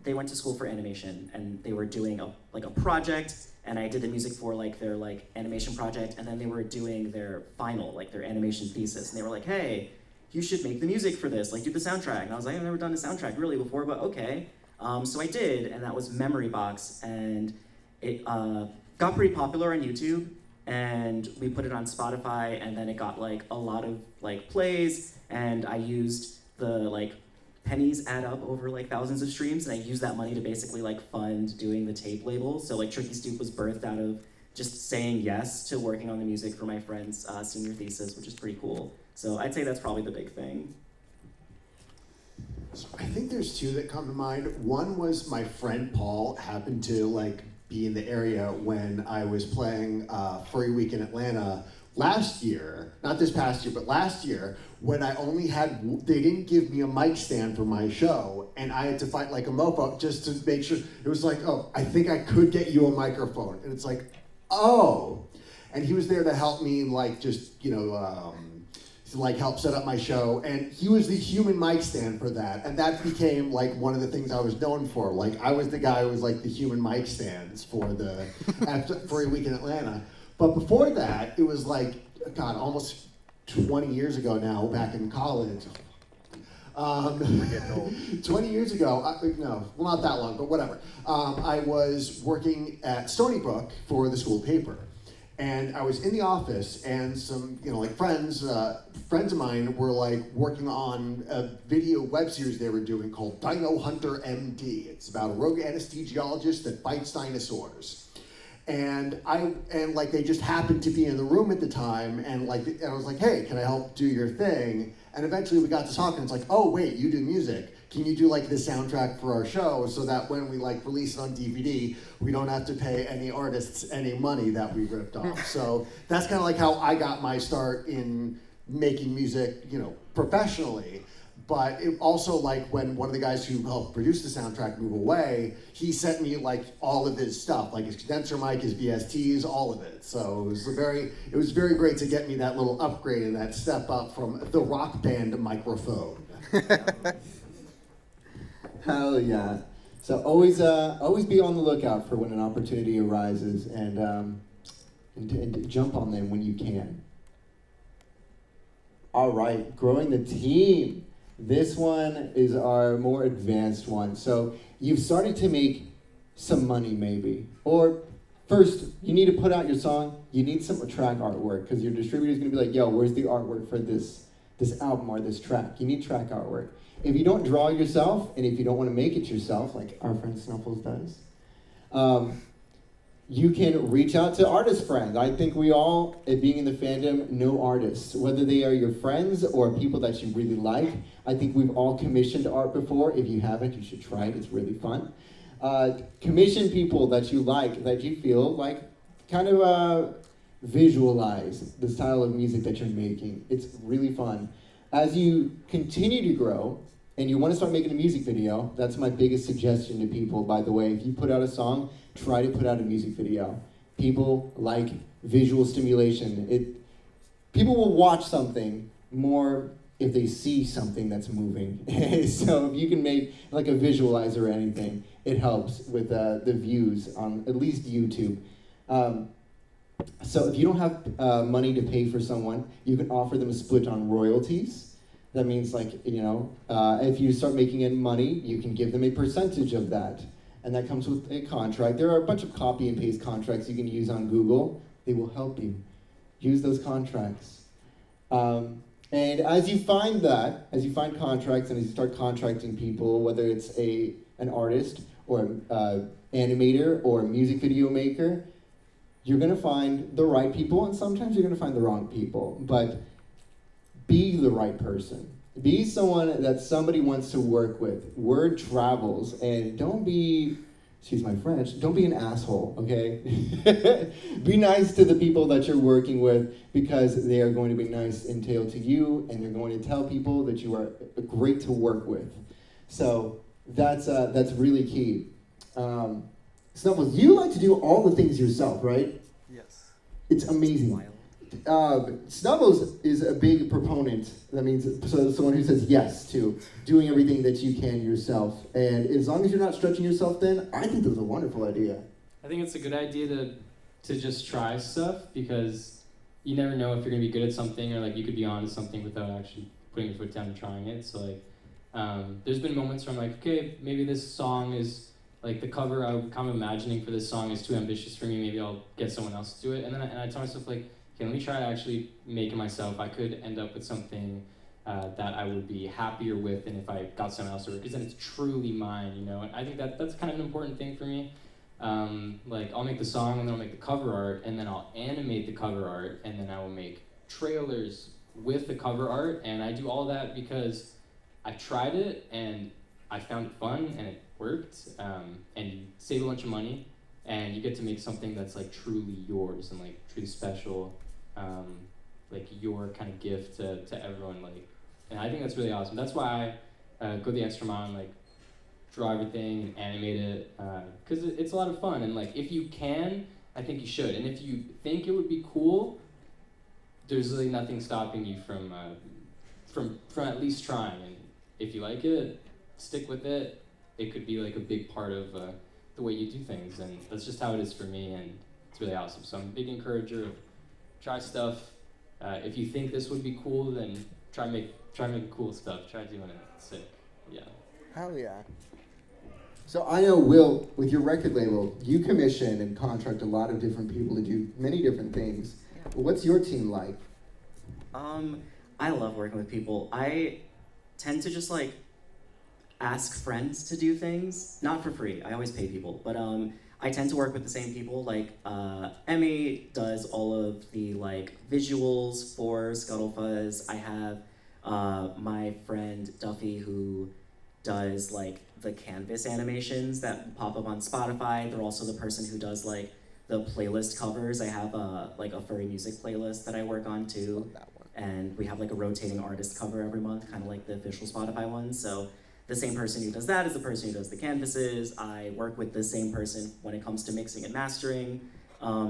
they went to school for animation and they were doing a project, and I did the music for like their like animation project, and then they were doing their final, like their animation thesis, and they were like, hey, you should make the music for this, like do the soundtrack. And I was like, I've never done a soundtrack really before, but okay. So I did, and that was Memory Box, and it got pretty popular on YouTube, and we put it on Spotify, and then it got like a lot of like plays, and I used the like pennies add up over like thousands of streams, and I used that money to basically like fund doing the tape label. So like Tricky Stoop was birthed out of just saying yes to working on the music for my friend's senior thesis, which is pretty cool. So I'd say that's probably the big thing. So I think there's two that come to mind. One was my friend Paul happened to like be in the area when I was playing Furry Week in Atlanta last year, not this past year, but last year, when I only had, they didn't give me a mic stand for my show, and I had to fight like a mofo just to make sure. It was like, oh, I think I could get you a microphone. And it's like, oh. And he was there to help me, like, just, you know, to like help set up my show, and he was the human mic stand for that, and that became like one of the things I was known for. Like I was the guy who was like the human mic stands for the for a week in Atlanta. But before that, it was like, God, almost 20 years ago now, back in college. We're getting old. 20 years ago, no, well not that long, but whatever. I was working at Stony Brook for the school paper. And I was in the office, and some, you know, like friends of mine were like working on a video web series they were doing called Dino Hunter MD. It's about a rogue anesthesiologist that fights dinosaurs. And like they just happened to be in the room at the time, and I was like, hey, can I help do your thing? And eventually we got to talking. It's like, oh wait, you do music. Can you do like the soundtrack for our show so that when we like release it on DVD, we don't have to pay any artists any money that we ripped off? So that's kind of like how I got my start in making music, you know, professionally. But it also, like, when one of the guys who helped produce the soundtrack moved away, he sent me like all of his stuff, like his condenser mic, his VSTs, all of it. So it was very great to get me that little upgrade and that step up from the Rock Band microphone. Hell yeah. So always be on the lookout for when an opportunity arises, and jump on them when you can. All right, growing the team. This one is our more advanced one. So you've started to make some money maybe. Or first, you need to put out your song. You need some track artwork, because your distributor's gonna be like, yo, where's the artwork for this album or this track? You need track artwork. If you don't draw yourself, and if you don't want to make it yourself, like our friend Snuffles does, you can reach out to artist friends. I think we all, being in the fandom, know artists, whether they are your friends or people that you really like. I think we've all commissioned art before. If you haven't, you should try it. It's really fun. Commission people that you like, that you feel like kind of visualize the style of music that you're making. It's really fun. As you continue to grow, and you want to start making a music video, that's my biggest suggestion to people, by the way. If you put out a song, try to put out a music video. People like visual stimulation. People will watch something more if they see something that's moving. So if you can make like a visualizer or anything, it helps with the views on at least YouTube. So if you don't have money to pay for someone, you can offer them a split on royalties. That means, like, you know, if you start making in money, you can give them a percentage of that. And that comes with a contract. There are a bunch of copy and paste contracts you can use on Google. They will help you. Use those contracts. And as you find contracts, and as you start contracting people, whether it's an artist or an animator or a music video maker, you're gonna find the right people, and sometimes you're gonna find the wrong people. But be the right person. Be someone that somebody wants to work with. Word travels, and don't be excuse my French, don't be an asshole, okay? Be nice to the people that you're working with because they are going to be nice in tail to you, and they're going to tell people that you are great to work with. So that's really key. Snuffles, you like to do all the things yourself, right? Yes. It's amazing. Snuffles is a big proponent. That means someone who says yes to doing everything that you can yourself. And as long as you're not stretching yourself thin, I think that's a wonderful idea. I think it's a good idea to just try stuff because you never know if you're gonna be good at something or like you could be on to something without actually putting your foot down and trying it. So like, there's been moments where I'm like, okay, maybe this song is like the cover I'm kind of imagining for this song is too ambitious for me. Maybe I'll get someone else to do it. And then I tell myself like, okay, let me try to actually make it myself. I could end up with something that I would be happier with than if I got someone else to work, because then it's truly mine, you know? And I think that's kind of an important thing for me. Like, I'll make the song, and then I'll make the cover art, and then I'll animate the cover art, and then I will make trailers with the cover art, and I do all that because I tried it, and I found it fun, and it worked, and you save a bunch of money, and you get to make something that's, like, truly yours and, like, truly special, like your kind of gift to everyone, like, and I think that's really awesome. That's why I go the extra mile and like draw everything and animate it, because it's a lot of fun. And like if you can, I think you should. And if you think it would be cool, there's really nothing stopping you from at least trying. And if you like it, stick with it. It could be like a big part of the way you do things, and that's just how it is for me. And it's really awesome. So I'm a big encourager of try stuff. If you think this would be cool, then try make cool stuff. Try doing it sick. Yeah. Hell yeah. So I know, Will, with your record label, you commission and contract a lot of different people to do many different things. Yeah. What's your team like? I love working with people. I tend to just like ask friends to do things, not for free. I always pay people, but I tend to work with the same people. Like Emmy does all of the like visuals for Scuttle Fuzz. I have my friend Duffy who does like the canvas animations that pop up on Spotify. They're also the person who does like the playlist covers. I have like a Furry music playlist that I work on too. Love that one. And we have like a rotating artist cover every month, kind of like the official Spotify one. So the same person who does that is the person who does the canvases. I work with the same person when it comes to mixing and mastering,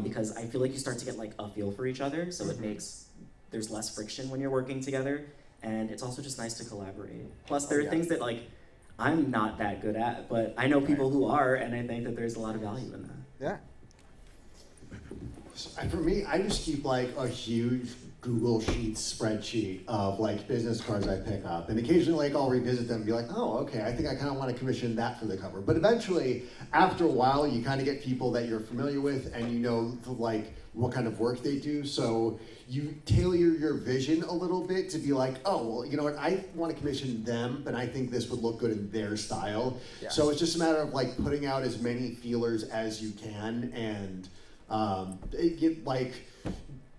because I feel like you start to get like a feel for each other, so there's less friction when you're working together, and it's also just nice to collaborate. Plus there are things that like I'm not that good at, but I know people who are, and I think that there's a lot of value in that. Yeah. For me, I just keep like a huge Google Sheets spreadsheet of like business cards I pick up, and occasionally like I'll revisit them and be like, oh, okay, I think I kind of want to commission that for the cover. But eventually, after a while, you kind of get people that you're familiar with, and you know like what kind of work they do. So you tailor your vision a little bit to be like, oh, well, you know what, I want to commission them, but I think this would look good in their style. Yeah. So it's just a matter of like putting out as many feelers as you can, and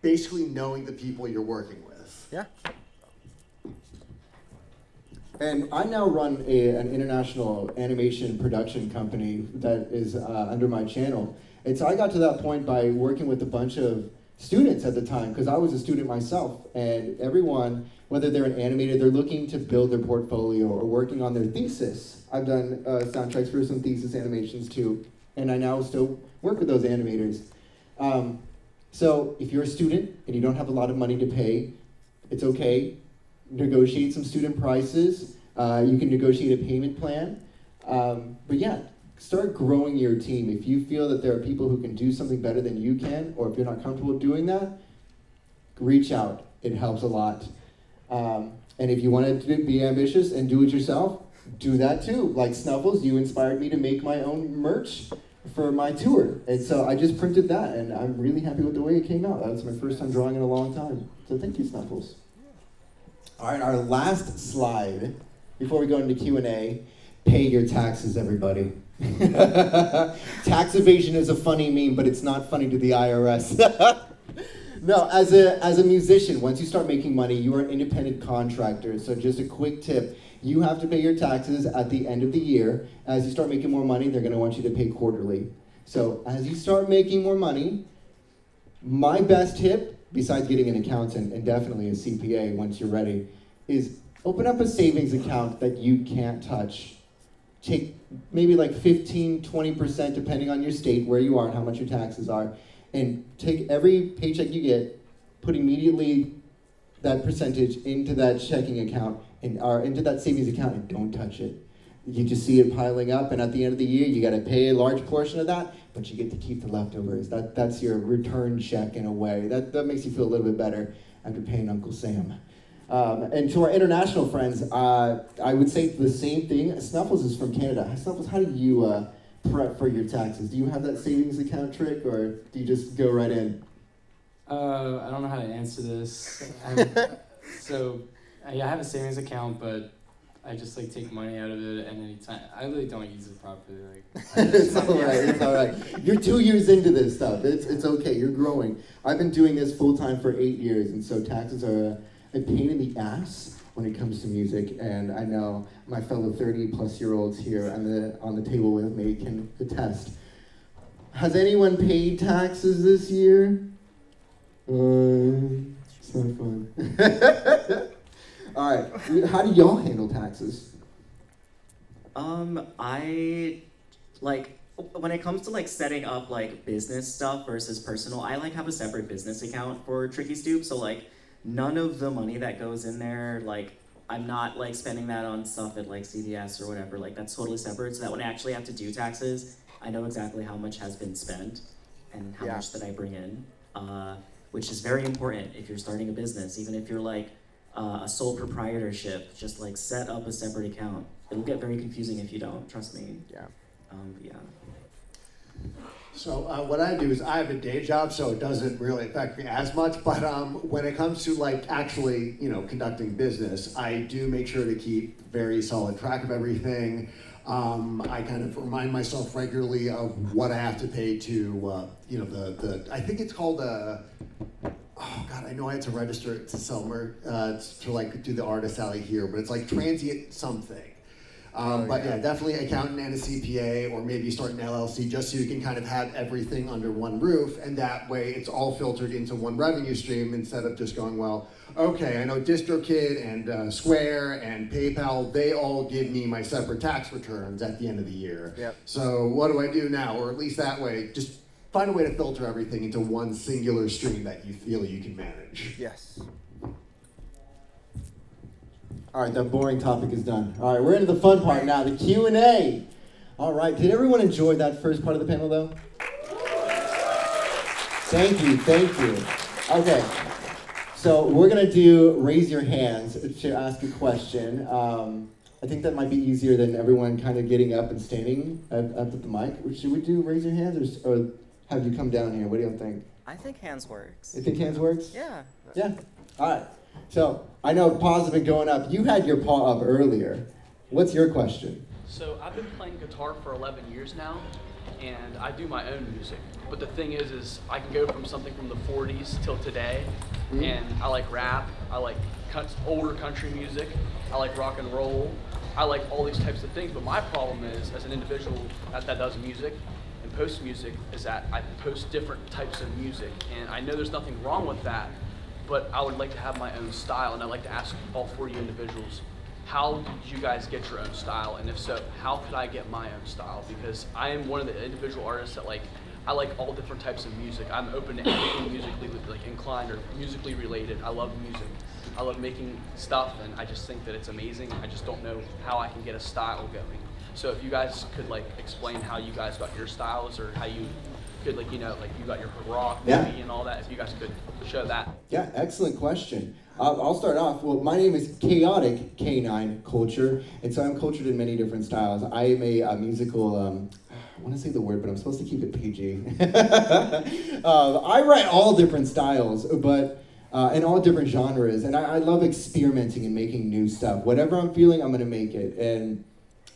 basically knowing the people you're working with. Yeah. And I now run an international animation production company that is under my channel. And so I got to that point by working with a bunch of students at the time, because I was a student myself. And everyone, whether they're an animator, they're looking to build their portfolio or working on their thesis. I've done soundtracks for some thesis animations too. And I now still work with those animators. So if you're a student and you don't have a lot of money to pay, it's okay. Negotiate some student prices. You can negotiate a payment plan. But yeah, start growing your team. If you feel that there are people who can do something better than you can, or if you're not comfortable doing that, reach out. It helps a lot. And if you want to be ambitious and do it yourself, do that too. Like Snuffles, you inspired me to make my own merch for my tour. And so I just printed that, and I'm really happy with the way it came out. That was my first time drawing in a long time. So thank you, Snuffles. All right, our last slide, before we go into Q&A, pay your taxes, everybody. Tax evasion is a funny meme, but it's not funny to the IRS. No, as a musician, once you start making money, you are an independent contractor. So just a quick tip. You have to pay your taxes at the end of the year. As you start making more money, they're going to want you to pay quarterly. So as you start making more money, my best tip, besides getting an accountant and definitely a CPA once you're ready, is open up a savings account that you can't touch. Take maybe like 15, 20%, depending on your state, where you are and how much your taxes are, and take every paycheck you get, put immediately that percentage into that checking account or into that savings account, and don't touch it. You just see it piling up, and at the end of the year, you got to pay a large portion of that, but you get to keep the leftovers. That's your return check in a way. That makes you feel a little bit better after paying Uncle Sam. And to our international friends, I would say the same thing. Snuffles is from Canada. Snuffles, how do you prep for your taxes? Do you have that savings account trick, or do you just go right in? I don't know how to answer this. I have a savings account, but I just like take money out of it, and anytime I really don't use it properly. It's all right. It's all right. You're 2 years into this stuff. It's okay. You're growing. I've been doing this full time for 8 years, and so taxes are a pain in the ass when it comes to music. And I know my fellow 30-plus-year-olds here on the table with me can attest. Has anyone paid taxes this year? It's not fun. All right. How do y'all handle taxes? I like when it comes to like setting up like business stuff versus personal. I like have a separate business account for Tricky Stoop. So like none of the money that goes in there, like I'm not like spending that on stuff at like CVS or whatever. Like that's totally separate. So that when I actually have to do taxes, I know exactly how much has been spent and how much that I bring in. Which is very important if you're starting a business, even if you're like a sole proprietorship, just like set up a separate account. It'll get very confusing if you don't, trust me. Yeah. Yeah. So what I do is I have a day job, so it doesn't really affect me as much. But when it comes to like actually, conducting business, I do make sure to keep very solid track of everything. I kind of remind myself regularly of what I have to pay to, I think it's called oh God, I know I had to register it to somewhere to like do the artist alley here, but it's like transient something. But yeah, definitely accountant and a CPA, or maybe start an LLC just so you can kind of have everything under one roof, and that way it's all filtered into one revenue stream instead of just going, well, okay, I know DistroKid and Square and PayPal, they all give me my separate tax returns at the end of the year. Yep. So what do I do now? Or at least that way, just find a way to filter everything into one singular stream that you feel you can manage. Yes. All right, that boring topic is done. All right, we're into the fun part now, the Q&A. All right, did everyone enjoy that first part of the panel, though? Thank you. Okay, so we're going to do raise your hands to ask a question. I think that might be easier than everyone kind of getting up and standing up at the mic. Should we do raise your hands, or have you come down here? What do you think? I think hands works. You think hands works? Yeah. Yeah? All right. So, I know paws have been going up. You had your paw up earlier. What's your question? So I've been playing guitar for 11 years now, and I do my own music. But the thing is I can go from something from the 40s till today, and I like rap, I like older country music, I like rock and roll, I like all these types of things. But my problem is, as an individual that does music and posts music, is that I post different types of music. And I know there's nothing wrong with that, but I would like to have my own style, and I'd like to ask all 4 of you individuals, how did you guys get your own style? And if so, how could I get my own style? Because I am one of the individual artists that I like all different types of music. I'm open to anything musically inclined or musically related. I love music. I love making stuff, and I just think that it's amazing. I just don't know how I can get a style going. So if you guys could explain how you guys got your styles, or how you could you got your rock movie and all that, if you guys could show that. Yeah, excellent question. I'll start off. Well, my name is Chaotic Canine Culture, and so I'm cultured in many different styles. I am a musical, I want to say the word, but I'm supposed to keep it PG. I write all different styles, but in all different genres, and I love experimenting and making new stuff. Whatever I'm feeling, I'm going to make it. And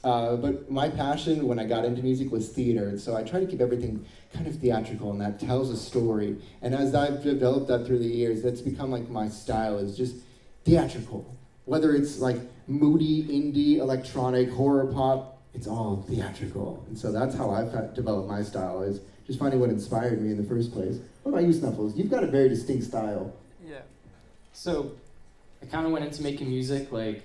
But my passion when I got into music was theater, and so I try to keep everything kind of theatrical and that tells a story. And as I've developed that through the years, that's become like my style is just theatrical. Whether it's like moody, indie, electronic, horror pop, it's all theatrical. And so that's how I've developed my style, is just finding what inspired me in the first place. What about you, Snuffles? You've got a very distinct style. Yeah. So I kind of went into making music like,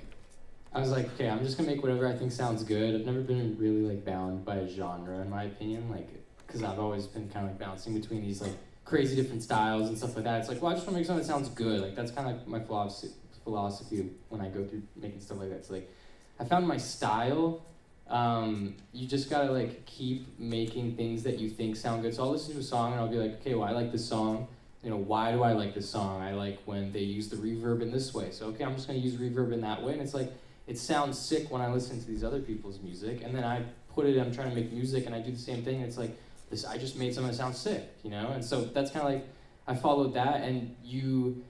I was like, okay, I'm just gonna make whatever I think sounds good. I've never been really like bound by a genre, in my opinion, like, because I've always been kind of like bouncing between these like crazy different styles and stuff like that. It's like, well, I just want to make something that sounds good. Like that's kind of like my philosophy when I go through making stuff like that. It's like, I found my style. You just gotta like keep making things that you think sound good. So I'll listen to a song and I'll be like, okay, well, I like this song. You know, why do I like this song? I like when they use the reverb in this way. So okay, I'm just gonna use reverb in that way. And it's like, it sounds sick when I listen to these other people's music, and then I'm trying to make music, and I do the same thing, and it's like, I just made something that sounds sick, you know? And so that's kind of like, I followed that, and you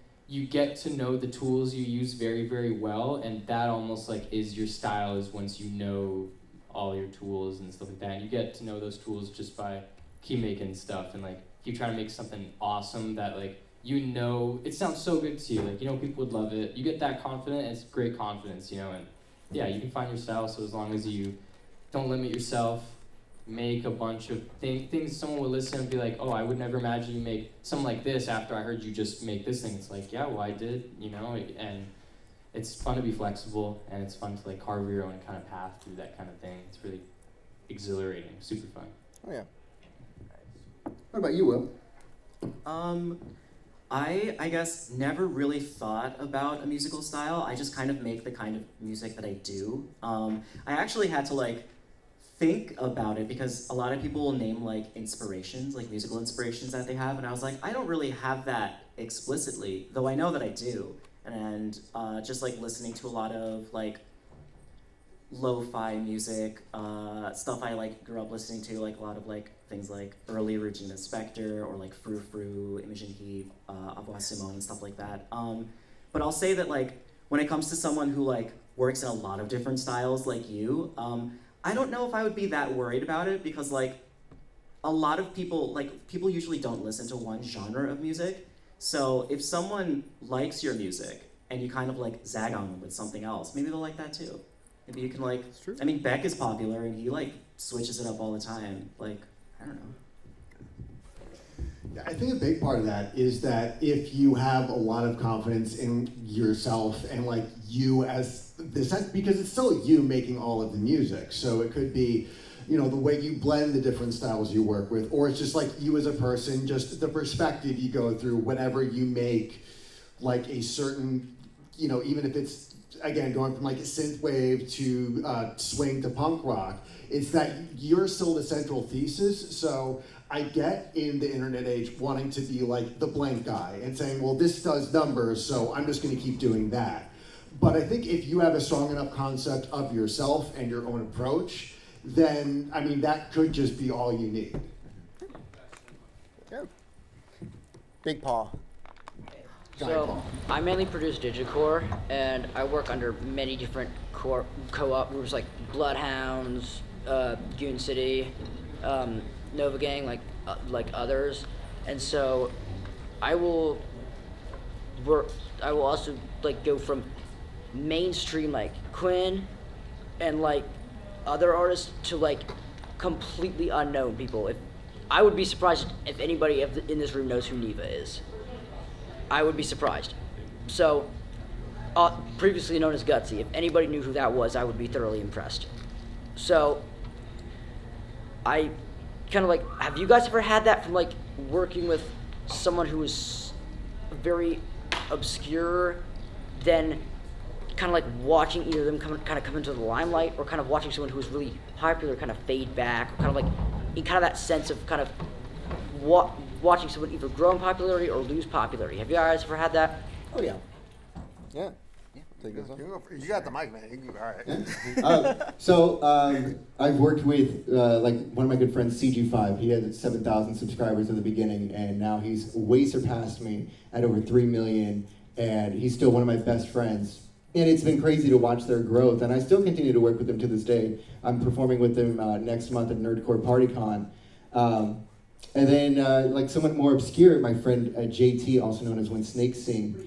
get to know the tools you use very, very well, and that almost like is your style, is once you know all your tools and stuff like that, and you get to know those tools just by keep making stuff, and like, keep trying to make something awesome that like, you know, it sounds so good to you, like, you know, people would love it. You get that confident, and it's great confidence, you know, and yeah, you can find your style, so as long as you don't limit yourself, make a bunch of things someone will listen and be like, oh, I would never imagine you make something like this after I heard you just make this thing. It's like, yeah, well, I did, you know, and it's fun to be flexible, and it's fun to like carve your own kind of path through that kind of thing. It's really exhilarating, super fun. Oh yeah. What about you, Will? I guess never really thought about a musical style. I just kind of make the kind of music that I do. I actually had to like think about it because a lot of people will name like inspirations, like musical inspirations that they have, and I was like, I don't really have that explicitly, though I know that I do. And just like listening to a lot of like lo-fi music, stuff I like grew up listening to, like a lot of like things like early Regina Spektor or like Frou Frou, Imogen Heap, Avois Simone and stuff like that. But I'll say that like when it comes to someone who like works in a lot of different styles like you, I don't know if I would be that worried about it because like a lot of people usually don't listen to one genre of music. So if someone likes your music and you kind of like zag on them with something else, maybe they'll like that too. Maybe you can like, I mean, Beck is popular and he like switches it up all the time. Like, I don't know. Yeah, I think a big part of that is that if you have a lot of confidence in yourself and like you as this, because it's still you making all of the music. So it could be, you know, the way you blend the different styles you work with, or it's just like you as a person, just the perspective you go through whenever you make like a certain, you know, even if it's, again, going from like a synthwave to swing to punk rock, it's that you're still the central thesis. So I get in the internet age wanting to be like the blank guy and saying, well, this does numbers, so I'm just gonna keep doing that. But I think if you have a strong enough concept of yourself and your own approach, then, I mean, that could just be all you need. Yeah. Big Paw. So I mainly produce digicore, and I work under many different co-op groups like Bloodhounds, Goon City, Nova Gang, like others, and so I will also like go from mainstream like Quinn and like other artists to like completely unknown people. If I would be surprised if anybody in this room knows who Neva is. I would be surprised. So, previously known as Gutsy, if anybody knew who that was, I would be thoroughly impressed. So, I kind of like, have you guys ever had that from like working with someone who is very obscure, then kind of like watching either of them come into the limelight, or kind of watching someone who's really popular kind of fade back, or kind of like in kind of that sense of kind of watching someone either grow in popularity or lose popularity. Have you guys ever had that? Oh yeah. Yeah. Take this one. You got the mic, man. You can be all right. Yeah. So I've worked with like one of my good friends, CG5. He had 7,000 subscribers at the beginning, and now he's way surpassed me at over 3 million. And he's still one of my best friends. And it's been crazy to watch their growth, and I still continue to work with them to this day. I'm performing with them next month at Nerdcore PartyCon. And then, like somewhat more obscure, my friend JT, also known as When Snakes Sing.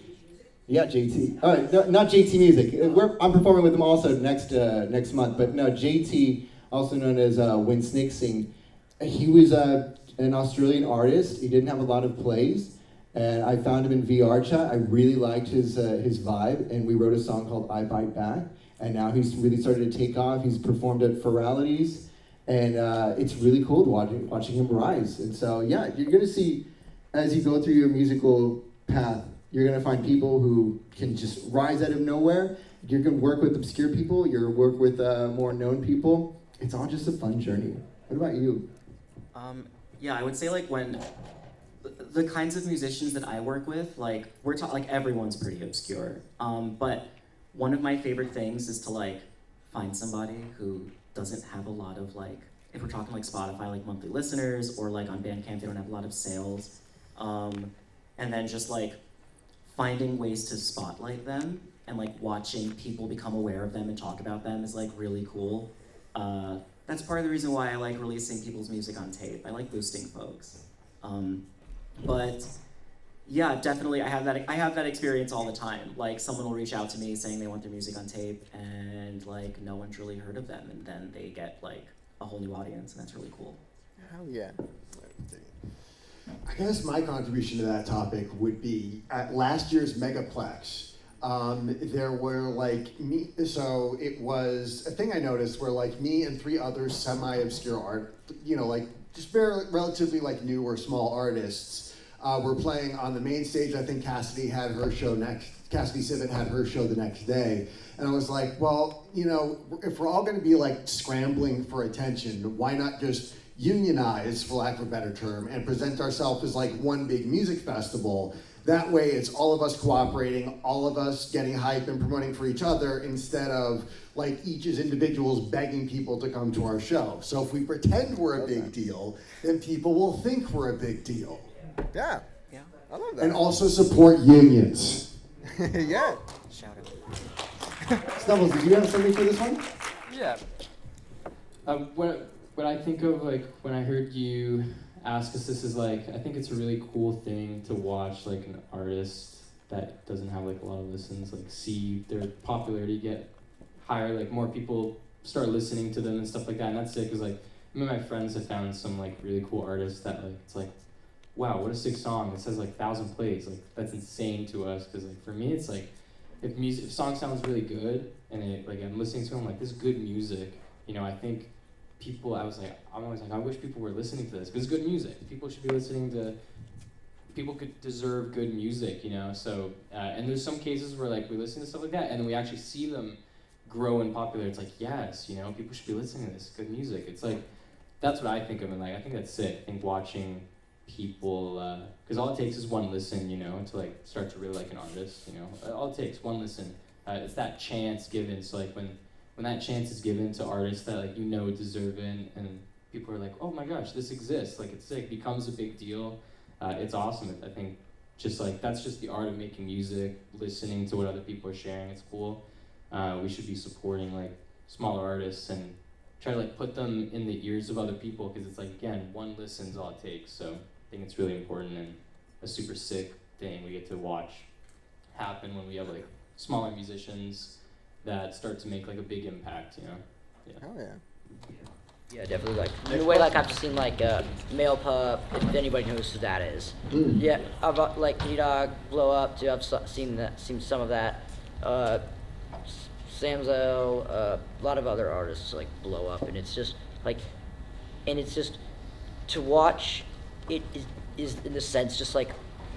Yeah, JT. All right, no, not JT Music. I'm performing with him also next month. But no, JT, also known as When Snakes Sing. He was an Australian artist. He didn't have a lot of plays. And I found him in VR chat. I really liked his vibe, and we wrote a song called I Bite Back. And now he's really started to take off. He's performed at Furalities, and it's really cool watching him rise. And so, yeah, you're gonna see, as you go through your musical path, you're gonna find people who can just rise out of nowhere. You're gonna work with obscure people. You're gonna work with more known people. It's all just a fun journey. What about you? Yeah, I would say like when the kinds of musicians that I work with, like like everyone's pretty obscure. But one of my favorite things is to like find somebody who doesn't have a lot of like, if we're talking like Spotify, like monthly listeners, or like on Bandcamp they don't have a lot of sales, and then just like finding ways to spotlight them and like watching people become aware of them and talk about them is like really cool. That's part of the reason why I like releasing people's music on tape. I like boosting folks. But yeah, definitely I have that experience all the time. Like someone will reach out to me saying they want their music on tape, and like no one's really heard of them, and then they get like a whole new audience, and that's really cool. Hell yeah. I guess my contribution to that topic would be at last year's Megaplex. There were like me, so it was a thing I noticed where like me and 3 other semi-obscure art, like just very relatively like new or small artists were playing on the main stage. I think Cassidy Sivet had her show the next day. And I was like, well, if we're all gonna be like scrambling for attention, why not just unionize, for lack of a better term, and present ourselves as like one big music festival? That way it's all of us cooperating, all of us getting hype and promoting for each other, instead of like each as individuals begging people to come to our show. So if we pretend we're a big deal, then people will think we're a big deal. Yeah. Yeah. I love that. And also support unions. Yeah. Shout out. Snuffles, did you have something for this one? Yeah. What I think of like when I heard you ask us this is like, I think it's a really cool thing to watch like an artist that doesn't have like a lot of listens, like see their popularity get higher, like more people start listening to them and stuff like that, and that's sick, because like me and my friends have found some like really cool artists that like, it's like, wow, what a sick song, it says like 1,000 plays, like that's insane to us, because like for me it's like, if song sounds really good, and it, like I'm listening to them, like this is good music, I think people, I'm always like, I wish people were listening to this, because it's good music. People should be listening to, people could deserve good music, so, and there's some cases where like we listen to stuff like that, and then we actually see them grow and popular. It's like, yes, people should be listening to this good music. It's like, that's what I think of, and like, I think that's sick. I think watching people, because all it takes is one listen, to like start to really like an artist, all it takes, one listen. It's that chance given, so like when that chance is given to artists that like deserve it, and people are like, oh my gosh, this exists, like it's sick, becomes a big deal, it's awesome. I think just like that's just the art of making music, listening to what other people are sharing, it's cool. We should be supporting like smaller artists and try to like put them in the ears of other people, because it's like, again, one listen's all it takes. So I think it's really important and a super sick thing we get to watch happen when we have like smaller musicians that start to make like a big impact, Yeah. Hell yeah. Yeah, definitely. Like in a way, like I've seen like Male Pup, if anybody knows who that is. Yeah, I've like Dog blow up too. I've seen some of that. Samzel, a lot of other artists like blow up, and it's just like, to watch it is in a sense just like,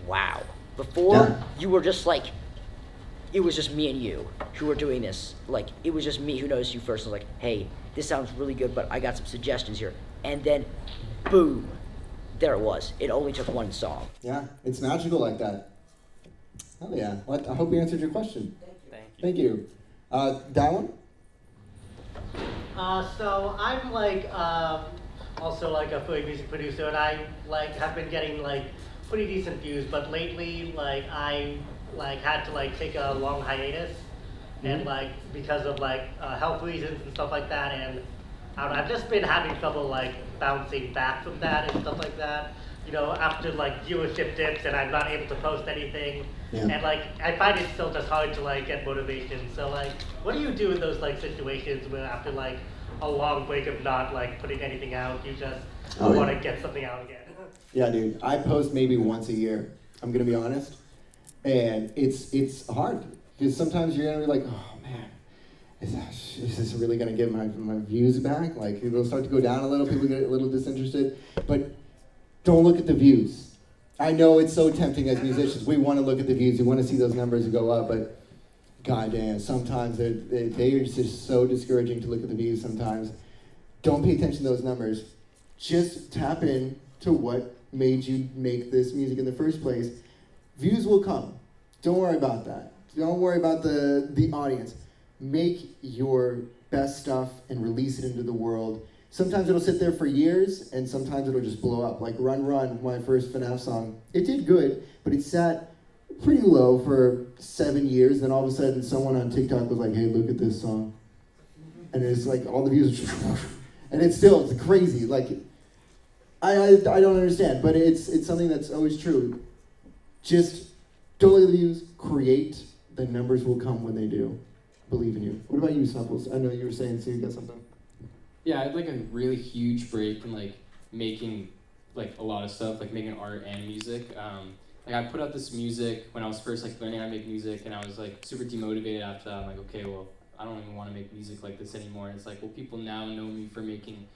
wow. Before you were just like, it was just me and you who were doing this. Like, it was just me who noticed you first and was like, hey, this sounds really good, but I got some suggestions here. And then, boom, there it was. It only took one song. Yeah, it's magical like that. Hell yeah. Well, I hope we answered your question. Thank you. Thank you. Dallin? So I'm like also like a Furry music producer, and I like have been getting like pretty decent views, but lately like I like had to like take a long hiatus and like because of like health reasons and stuff like that, and I don't know, I've just been having trouble like bouncing back from that and stuff like that. You know, after like viewership dips and I'm not able to post anything, Yeah. and like I find it still just hard to like get motivation. So like, what do you do in those like situations where after like a long break of not like putting anything out, you just Oh, yeah. want to get something out again? Yeah, dude. I post maybe once a year. I'm gonna be honest, and it's hard because sometimes you're gonna be like, oh man, is this really gonna get my views back? Like it'll start to go down a little. People get a little disinterested, but don't look at the views. I know it's so tempting as musicians. We want to look at the views. We want to see those numbers go up, but goddamn, sometimes they are just so discouraging to look at the views. Sometimes, don't pay attention to those numbers. Just tap in to what made you make this music in the first place. Views will come. Don't worry about that. Don't worry about the audience. Make your best stuff and release it into the world. Sometimes it'll sit there for years, and sometimes it'll just blow up. Like Run Run, my first FNAF song, it did good, but it sat pretty low for 7 years. Then all of a sudden, someone on TikTok was like, "Hey, look at this song," and it's like all the views, and it's crazy. Like I don't understand, but it's something that's always true. Just don't look at the views. Create. The numbers will come when they do. Believe in you. What about you, Snuffles? I know you were saying, so you got something. Yeah, I had like a really huge break in like making like a lot of stuff, like making art and music. Like I put out this music when I was first like learning how to make music, and I was like super demotivated after that. I'm like, okay, well, I don't even want to make music like this anymore. And it's like, well, people now know me for making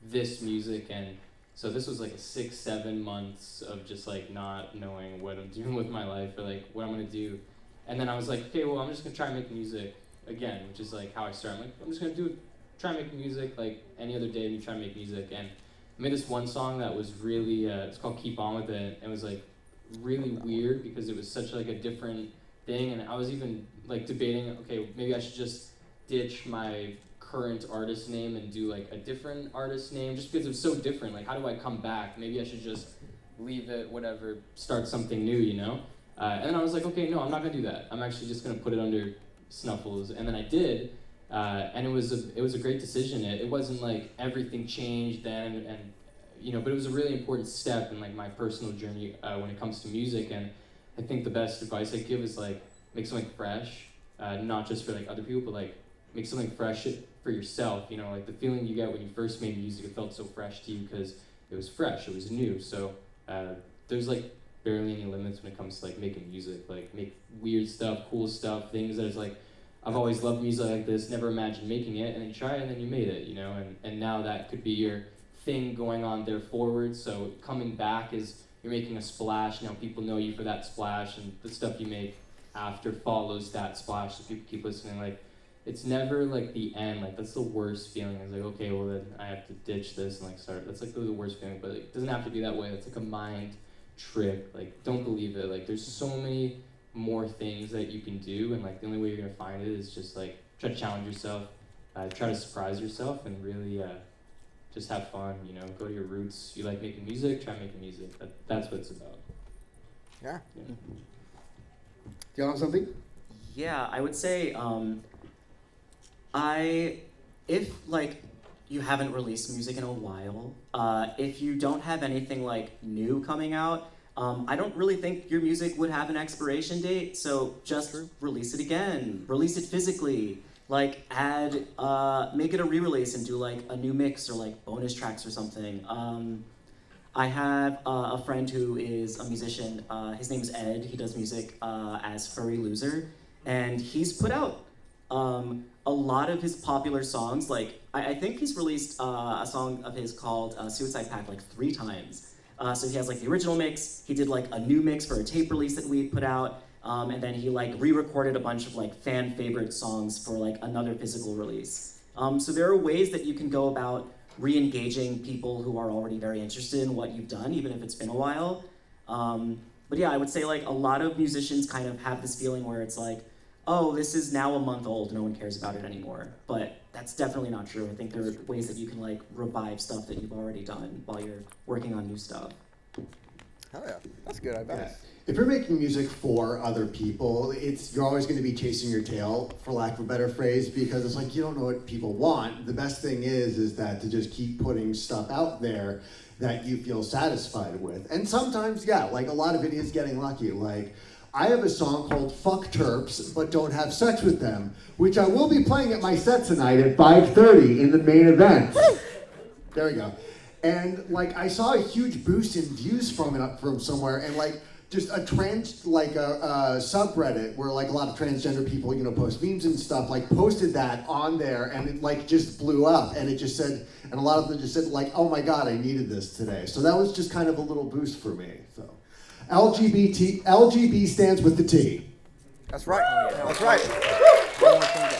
this music, and so this was like a 6-7 months of just like not knowing what I'm doing with my life or like what I'm gonna do. And then I was like, okay, well, I'm just gonna try and make music again, which is like how I started. I'm like, I'm just gonna try and make music like any other day, and try and make music. And I made this one song that was really, it's called Keep On With It. It was like really weird because it was such like a different thing, and I was even like debating, okay, maybe I should just ditch my current artist name and do like a different artist name just because it was so different. Like, how do I come back? Maybe I should just leave it, whatever, start something new, you know? And then I was like, okay, no, I'm not gonna do that. I'm actually just gonna put it under Snuffles. And then I did, and it was a great decision. It wasn't like everything changed then, and you know, but it was a really important step in like my personal journey when it comes to music. And I think the best advice I give is like make something fresh, not just for like other people, but like make something fresh for yourself. You know, like the feeling you get when you first made music, it felt so fresh to you because it was fresh, it was new. So there's like barely any limits when it comes to like making music. Like make weird stuff, cool stuff, things that is like, I've always loved music like this, never imagined making it, and then you try it and then you made it, you know, and now that could be your thing going on there forward. So coming back is you're making a splash. Now people know you for that splash, and the stuff you make after follows that splash, so people keep listening. Like, it's never like the end. Like, that's the worst feeling. It's like, okay, well then I have to ditch this and like start. That's like the worst feeling, but it doesn't have to be that way. It's like a mind trick. Like, don't believe it. Like, there's so many more things that you can do, and like the only way you're gonna find it is just like try to challenge yourself, try to surprise yourself, and really just have fun. You know, go to your roots. You like making music, try making music. That's what it's about. Yeah. Do y'all have something? Yeah, I would say if like you haven't released music in a while, if you don't have anything like new coming out, I don't really think your music would have an expiration date, so just release it again, release it physically, like make it a re-release and do like a new mix or like bonus tracks or something. I have a friend who is a musician, his name is Ed, he does music as Furry Loser, and he's put out a lot of his popular songs. Like, I think he's released a song of his called Suicide Pact like 3 times. So he has like the original mix, he did like a new mix for a tape release that we put out, and then he like re-recorded a bunch of like fan favorite songs for like another physical release. So there are ways that you can go about re-engaging people who are already very interested in what you've done, even if it's been a while. But yeah, I would say like a lot of musicians kind of have this feeling where it's like, oh, this is now a month old, no one cares about it anymore. But that's definitely not true. I think there are ways that you can like revive stuff that you've already done while you're working on new stuff. Hell yeah. That's good, I bet. Yeah. If you're making music for other people, you're always going to be chasing your tail, for lack of a better phrase, because it's like you don't know what people want. The best thing is that to just keep putting stuff out there that you feel satisfied with. And sometimes, yeah, like a lot of it is getting lucky. Like, I have a song called Fuck Terps, but Don't Have Sex With Them, which I will be playing at my set tonight at 5:30 in the main event. There we go. And like, I saw a huge boost in views from it from somewhere, and like, just a subreddit where like a lot of transgender people, post memes and stuff, like posted that on there, and it like just blew up, and it just said, and a lot of them just said like, oh my God, I needed this today. So that was just kind of a little boost for me. So LGB stands with the T. That's right. That's right. One more thing to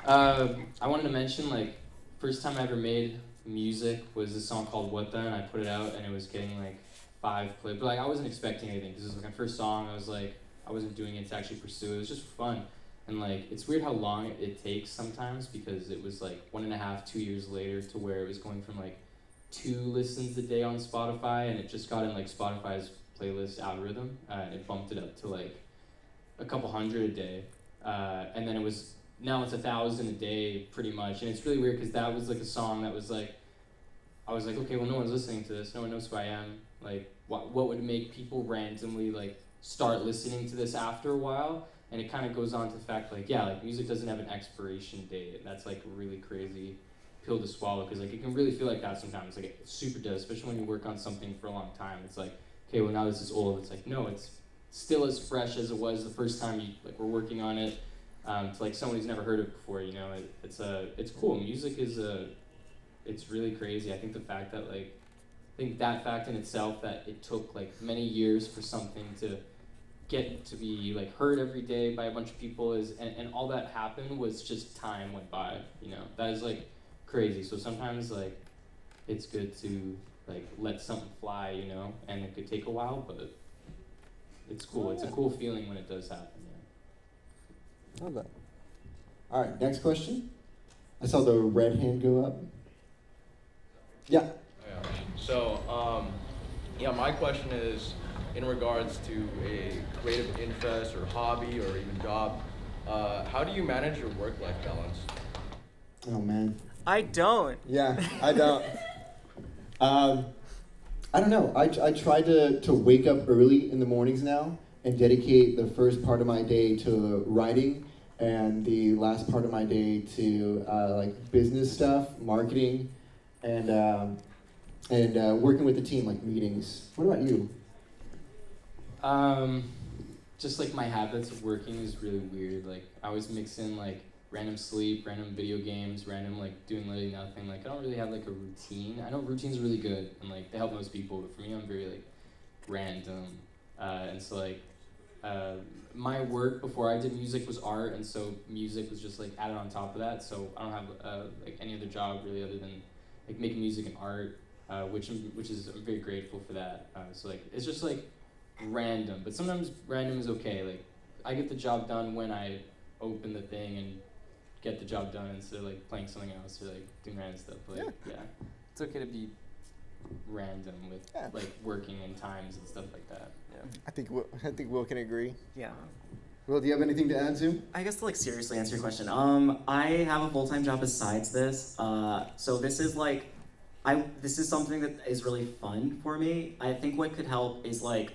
add. I wanted to mention, like, first time I ever made music was a song called What The, and I put it out, and it was getting like 5 plays, but like I wasn't expecting anything because it was like my first song. I was like, I wasn't doing it to actually pursue it. It was just fun, and like it's weird how long it takes sometimes, because it was like 1.5, 2 years later to where it was going from like 2 listens a day on Spotify, and it just got in like Spotify's playlist algorithm, and it bumped it up to like a couple hundred a day, and then now it's 1,000 a day pretty much, and it's really weird because that was like a song that was like, I was like, okay, well no one's listening to this, no one knows who I am, like what would make people randomly like start listening to this after a while? And it kind of goes on to the fact like, yeah, like music doesn't have an expiration date, and that's like a really crazy pill to swallow, because like it can really feel like that sometimes, like it super does, especially when you work on something for a long time. It's like, okay, well now this is old. It's like, no, it's still as fresh as it was the first time you like were working on it. To like someone who's never heard it before, it's cool. Music is it's really crazy. I think the fact that like, I think that fact in itself, that it took like many years for something to get to be like heard every day by a bunch of people and all that happened was just time went by, that is like crazy. So sometimes like it's good to like let something fly, and it could take a while, but it's cool. It's a cool feeling when it does happen. Love that. All right, next question. I saw the red hand go up. Yeah. So, my question is in regards to a creative interest or hobby or even job. How do you manage your work-life balance? Oh man. I don't. Yeah, I don't. I don't know. I try to wake up early in the mornings now and dedicate the first part of my day to writing, and the last part of my day to like business stuff, marketing, and working with the team, like meetings. What about you? Just like my habits of working is really weird. Like I always mix in like random sleep, random video games, random like doing literally nothing. Like I don't really have like a routine. I know routines are really good and like they help most people, but for me I'm very like random. And so like my work before I did music was art, and so music was just like added on top of that. So I don't have like any other job really other than like making music and art, which I'm very grateful for that. So like it's just like random, but sometimes random is okay. Like I get the job done when I open the thing and get the job done instead of like playing something else or like doing random stuff. But like, yeah, it's okay to be random with like working and times and stuff like that. Yeah. I think Will can agree. Yeah. Will, do you have anything to add, Zoom? I guess to like seriously answer your question, I have a full-time job besides this. So this is like, this is something that is really fun for me. I think what could help is like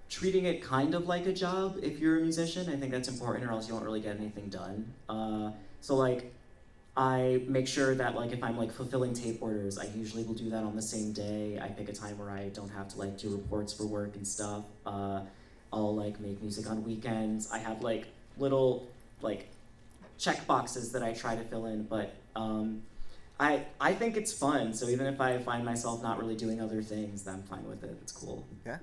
treating it kind of like a job if you're a musician. I think that's important, or else you won't really get anything done. So like, I make sure that like if I'm like fulfilling tape orders, I usually will do that on the same day. I pick a time where I don't have to like do reports for work and stuff. I'll like make music on weekends. I have like little like check boxes that I try to fill in, but I think it's fun. So even if I find myself not really doing other things, then I'm fine with it. It's cool. Yeah.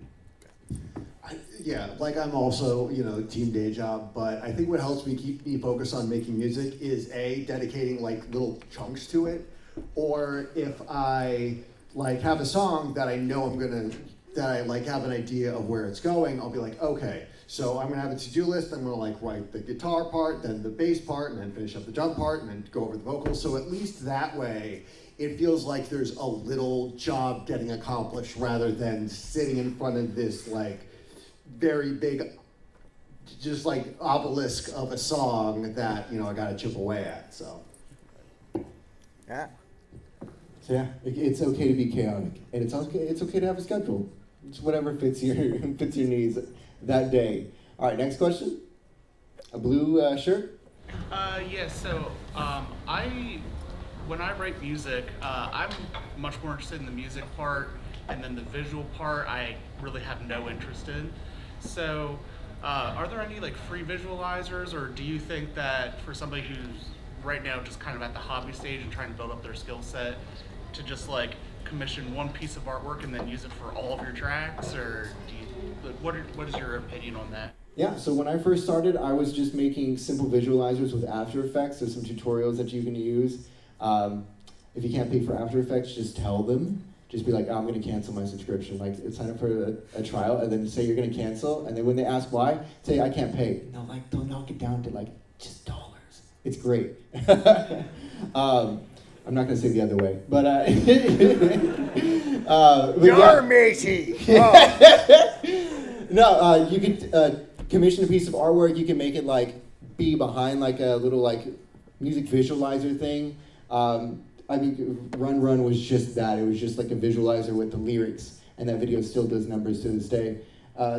Like I'm also, team day job, but I think what helps me keep me focused on making music is dedicating like little chunks to it, or if I like have a song that I know that I like have an idea of where it's going, I'll be like, okay, So I'm gonna have a to-do list. I'm gonna like write the guitar part, then the bass part, and then finish up the drum part, and then go over the vocals. So at least that way, it feels like there's a little job getting accomplished rather than sitting in front of this like very big, just like obelisk of a song that, you know, I gotta chip away at, so. Yeah. So yeah, it's okay to be chaotic, and it's okay to have a schedule. It's whatever fits your needs that day. All right, next question. A blue shirt. Yeah. So when I write music, I'm much more interested in the music part, and then the visual part I really have no interest in. So are there any like free visualizers, or do you think that for somebody who's right now just kind of at the hobby stage and trying to build up their skill set, to just like commission one piece of artwork and then use it for all of your tracks, or do you, what is your opinion on that? Yeah, so when I first started, I was just making simple visualizers with After Effects. There's some tutorials that you can use. If you can't pay for After Effects, just tell them. Just be like, oh, I'm going to cancel my subscription. Like, sign up for a trial, and then say you're going to cancel. And then when they ask why, say, I can't pay. No, like, they'll knock it down to, like, just dollars. It's great. I'm not going to say the other way. But, You're matey! Oh. No, you could commission a piece of artwork. You can make it, like, be behind, like, a little, like, music visualizer thing. I mean, Run was just that. It was just like a visualizer with the lyrics, and that video still does numbers to this day.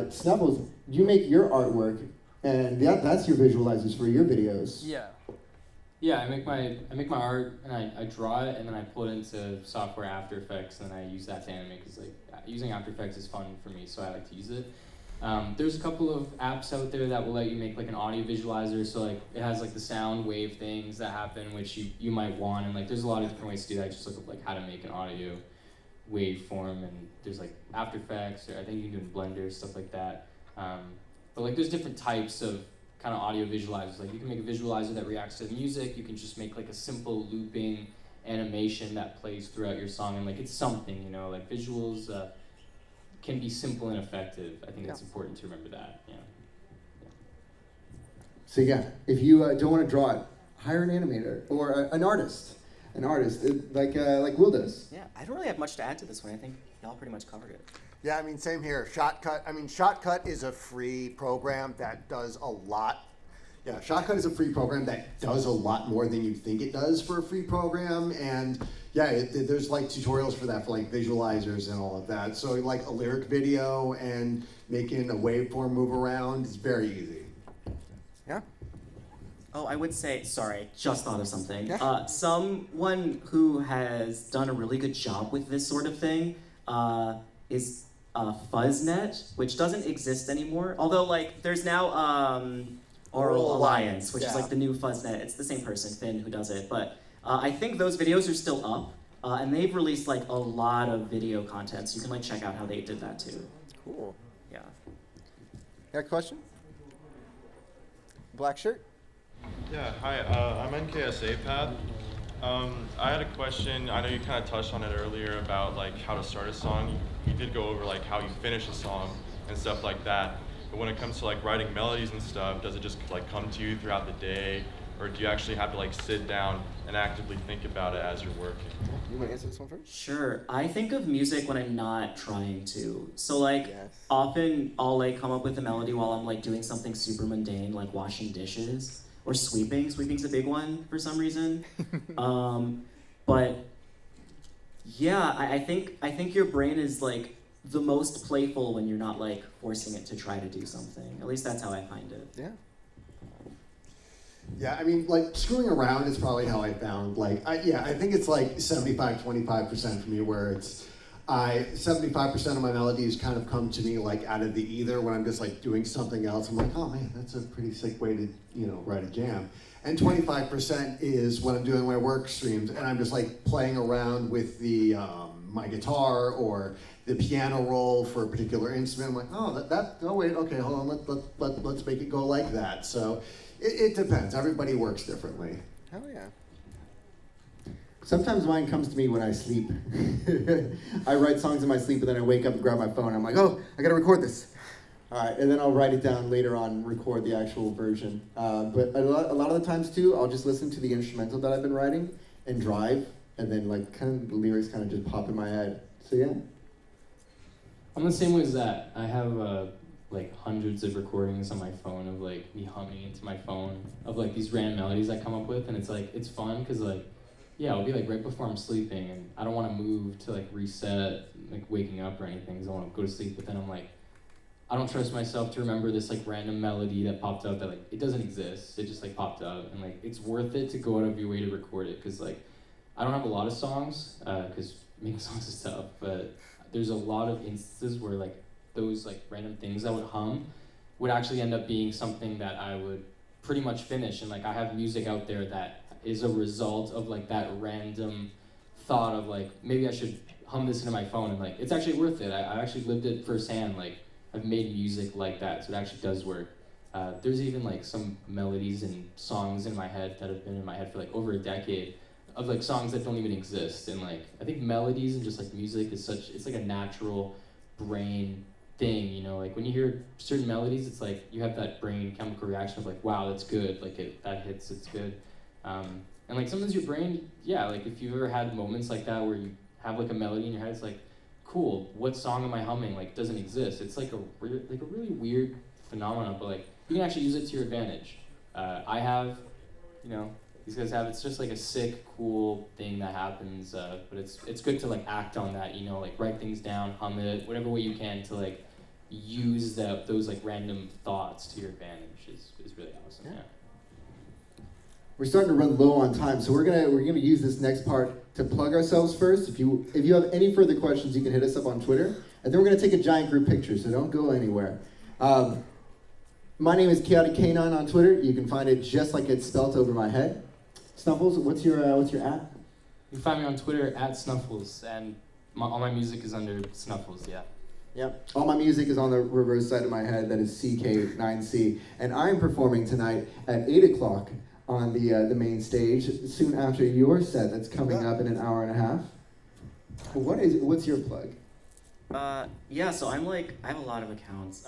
Snuffles, you make your artwork, and that's your visualizers for your videos. Yeah, I make my art, and I draw it, and then I pull it into software After Effects, and then I use that to animate, because like using After Effects is fun for me, so I like to use it. There's a couple of apps out there that will let you make like an audio visualizer, so like it has like the sound wave things that happen, which you might want, and like there's a lot of different ways to do that. I just look up like how to make an audio waveform, and there's like After Effects, or I think you can do it in Blender, stuff like that. But like there's different types of kind of audio visualizers. Like you can make a visualizer that reacts to the music. You can just make like a simple looping animation that plays throughout your song, and like it's something, you know, like visuals can be simple and effective. I think it's important to remember that. Yeah. So yeah, if you don't want to draw it, hire an animator or an artist. Like Will does. Yeah, I don't really have much to add to this one. I think y'all pretty much covered it. Yeah, I mean, same here. Shotcut is a free program that does a lot. Yeah, Shotcut is a free program that does a lot more than you think it does for a free program. And yeah, there's like tutorials for that, for like visualizers and all of that. So like a lyric video and making a waveform move around is very easy. Yeah. Oh, I would say, sorry, just thought of something. Yeah. Someone who has done a really good job with this sort of thing is Fuzznet, which doesn't exist anymore. Although, like, there's now Oral Alliance, which is like the new Fuzznet. It's the same person, Finn, who does it. But I think those videos are still up, and they've released like a lot of video content, so you can like check out how they did that too. Cool. Yeah. Got a question? Black shirt? Yeah, hi, I'm NKSA Path. I had a question. I know you kind of touched on it earlier about like how to start a song. You did go over like how you finish a song and stuff like that. But when it comes to like writing melodies and stuff, does it just like come to you throughout the day, or do you actually have to like sit down and actively think about it as you're working? You want to answer this one first? Sure. I think of music when I'm not trying to. So like often I'll like come up with a melody while I'm like doing something super mundane, like washing dishes or sweeping. Sweeping's a big one for some reason. But yeah, I think your brain is like the most playful when you're not like forcing it to try to do something. At least that's how I find it. Yeah. Yeah, I mean, like, screwing around is probably how I found, like, I think it's like 75-25% for me, where it's, 75% of my melodies kind of come to me, like, out of the ether when I'm just, like, doing something else. I'm like, oh, man, that's a pretty sick way to, you know, write a jam. And 25% is when I'm doing my work streams, and I'm just, like, playing around with the, my guitar or the piano roll for a particular instrument. I'm like, oh, wait, okay, hold on, let's make it go like that. So it depends. Everybody works differently. Hell yeah. Sometimes mine comes to me when I sleep. I write songs in my sleep, and then I wake up and grab my phone. I'm like, oh, I gotta record this. All right, and then I'll write it down later on, record the actual version. But a lot of the times too, I'll just listen to the instrumental that I've been writing and drive, and then like kind of the lyrics kind of just pop in my head. So yeah. I'm the same way as that. I have like hundreds of recordings on my phone of like me humming into my phone of like these random melodies I come up with, and it's like it's fun because like yeah, it'll be like right before I'm sleeping, and I don't want to move to like reset like waking up or anything because I want to go to sleep. But then I'm like, I don't trust myself to remember this like random melody that popped up that like it doesn't exist. It just like popped up, and like it's worth it to go out of your way to record it because like I don't have a lot of songs because making songs is tough, but there's a lot of instances where like those like random things I would hum would actually end up being something that I would pretty much finish, and like I have music out there that is a result of like that random thought of like maybe I should hum this into my phone, and like it's actually worth it. I actually lived it firsthand. Like I've made music like that, so it actually does work. There's even like some melodies and songs in my head that have been in my head for like over a decade of like songs that don't even exist, and like I think melodies and just like music is it's like a natural brain thing, you know, like when you hear certain melodies, it's like you have that brain chemical reaction of like, wow, that's good, like that hits, it's good. And like sometimes your brain, yeah, like if you've ever had moments like that where you have like a melody in your head, it's like, cool, what song am I humming? Like doesn't exist. It's like a really weird phenomenon, but like you can actually use it to your advantage. I have, you know, these guys have, it's just like a sick, cool thing that happens, but it's good to like act on that, you know, like write things down, hum it, whatever way you can to like use those like random thoughts to your advantage is really awesome. Yeah. We're starting to run low on time, so we're gonna use this next part to plug ourselves first. If you have any further questions, you can hit us up on Twitter, and then we're gonna take a giant group picture. So don't go anywhere. My name is Chaotic Canine on Twitter. You can find it just like it's spelt over my head. Snuffles, what's your app? You can find me on Twitter at Snuffles, and all my music is under Snuffles. Yeah. Yep. All my music is on the reverse side of my head. That is CK9C, and I'm performing tonight at 8 o'clock on the main stage, soon after your set that's coming up in an hour and a half. What's your plug? Yeah, so I have a lot of accounts.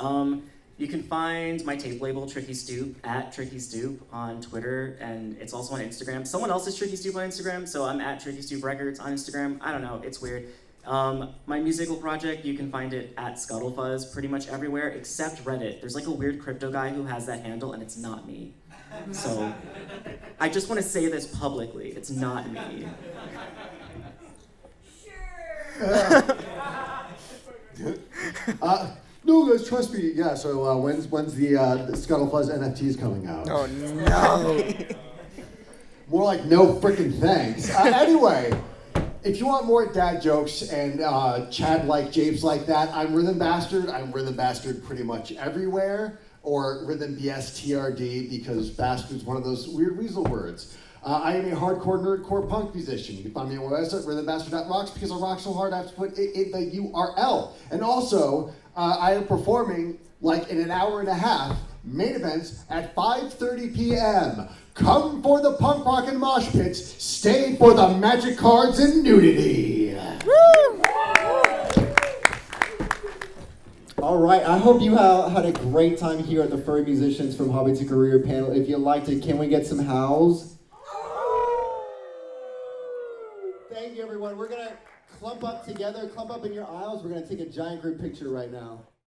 You can find my tape label, Tricky Stoop, at Tricky Stoop on Twitter, and it's also on Instagram. Someone else is Tricky Stoop on Instagram, so I'm at Tricky Stoop Records on Instagram. I don't know, it's weird. My musical project, you can find it at Scuttle Fuzz pretty much everywhere except Reddit. There's like a weird crypto guy who has that handle, and it's not me. So, I just want to say this publicly. It's not me. No, guys, trust me. Yeah. So when's the Scuttle Fuzz NFTs coming out? Oh no. More like no freaking thanks. Anyway, if you want more dad jokes and Chad-like japes like that, I'm Rhythm Bastard. I'm Rhythm Bastard pretty much everywhere. Or Rhythm BSTRD, because bastard's one of those weird weasel words. I am a hardcore nerdcore punk musician. You can find me on my website, rhythmbastard.rocks, because I rock so hard I have to put it in the URL. And also, I am performing like in an hour and a half, main events at 5:30 p.m. Come for the punk rock and mosh pits, stay for the magic cards and nudity. Woo! All right, I hope you had a great time here at the Furry Musicians from Hobby to Career panel. If you liked it, can we get some howls? Thank you, everyone. We're going to clump up together, clump up in your aisles. We're going to take a giant group picture right now.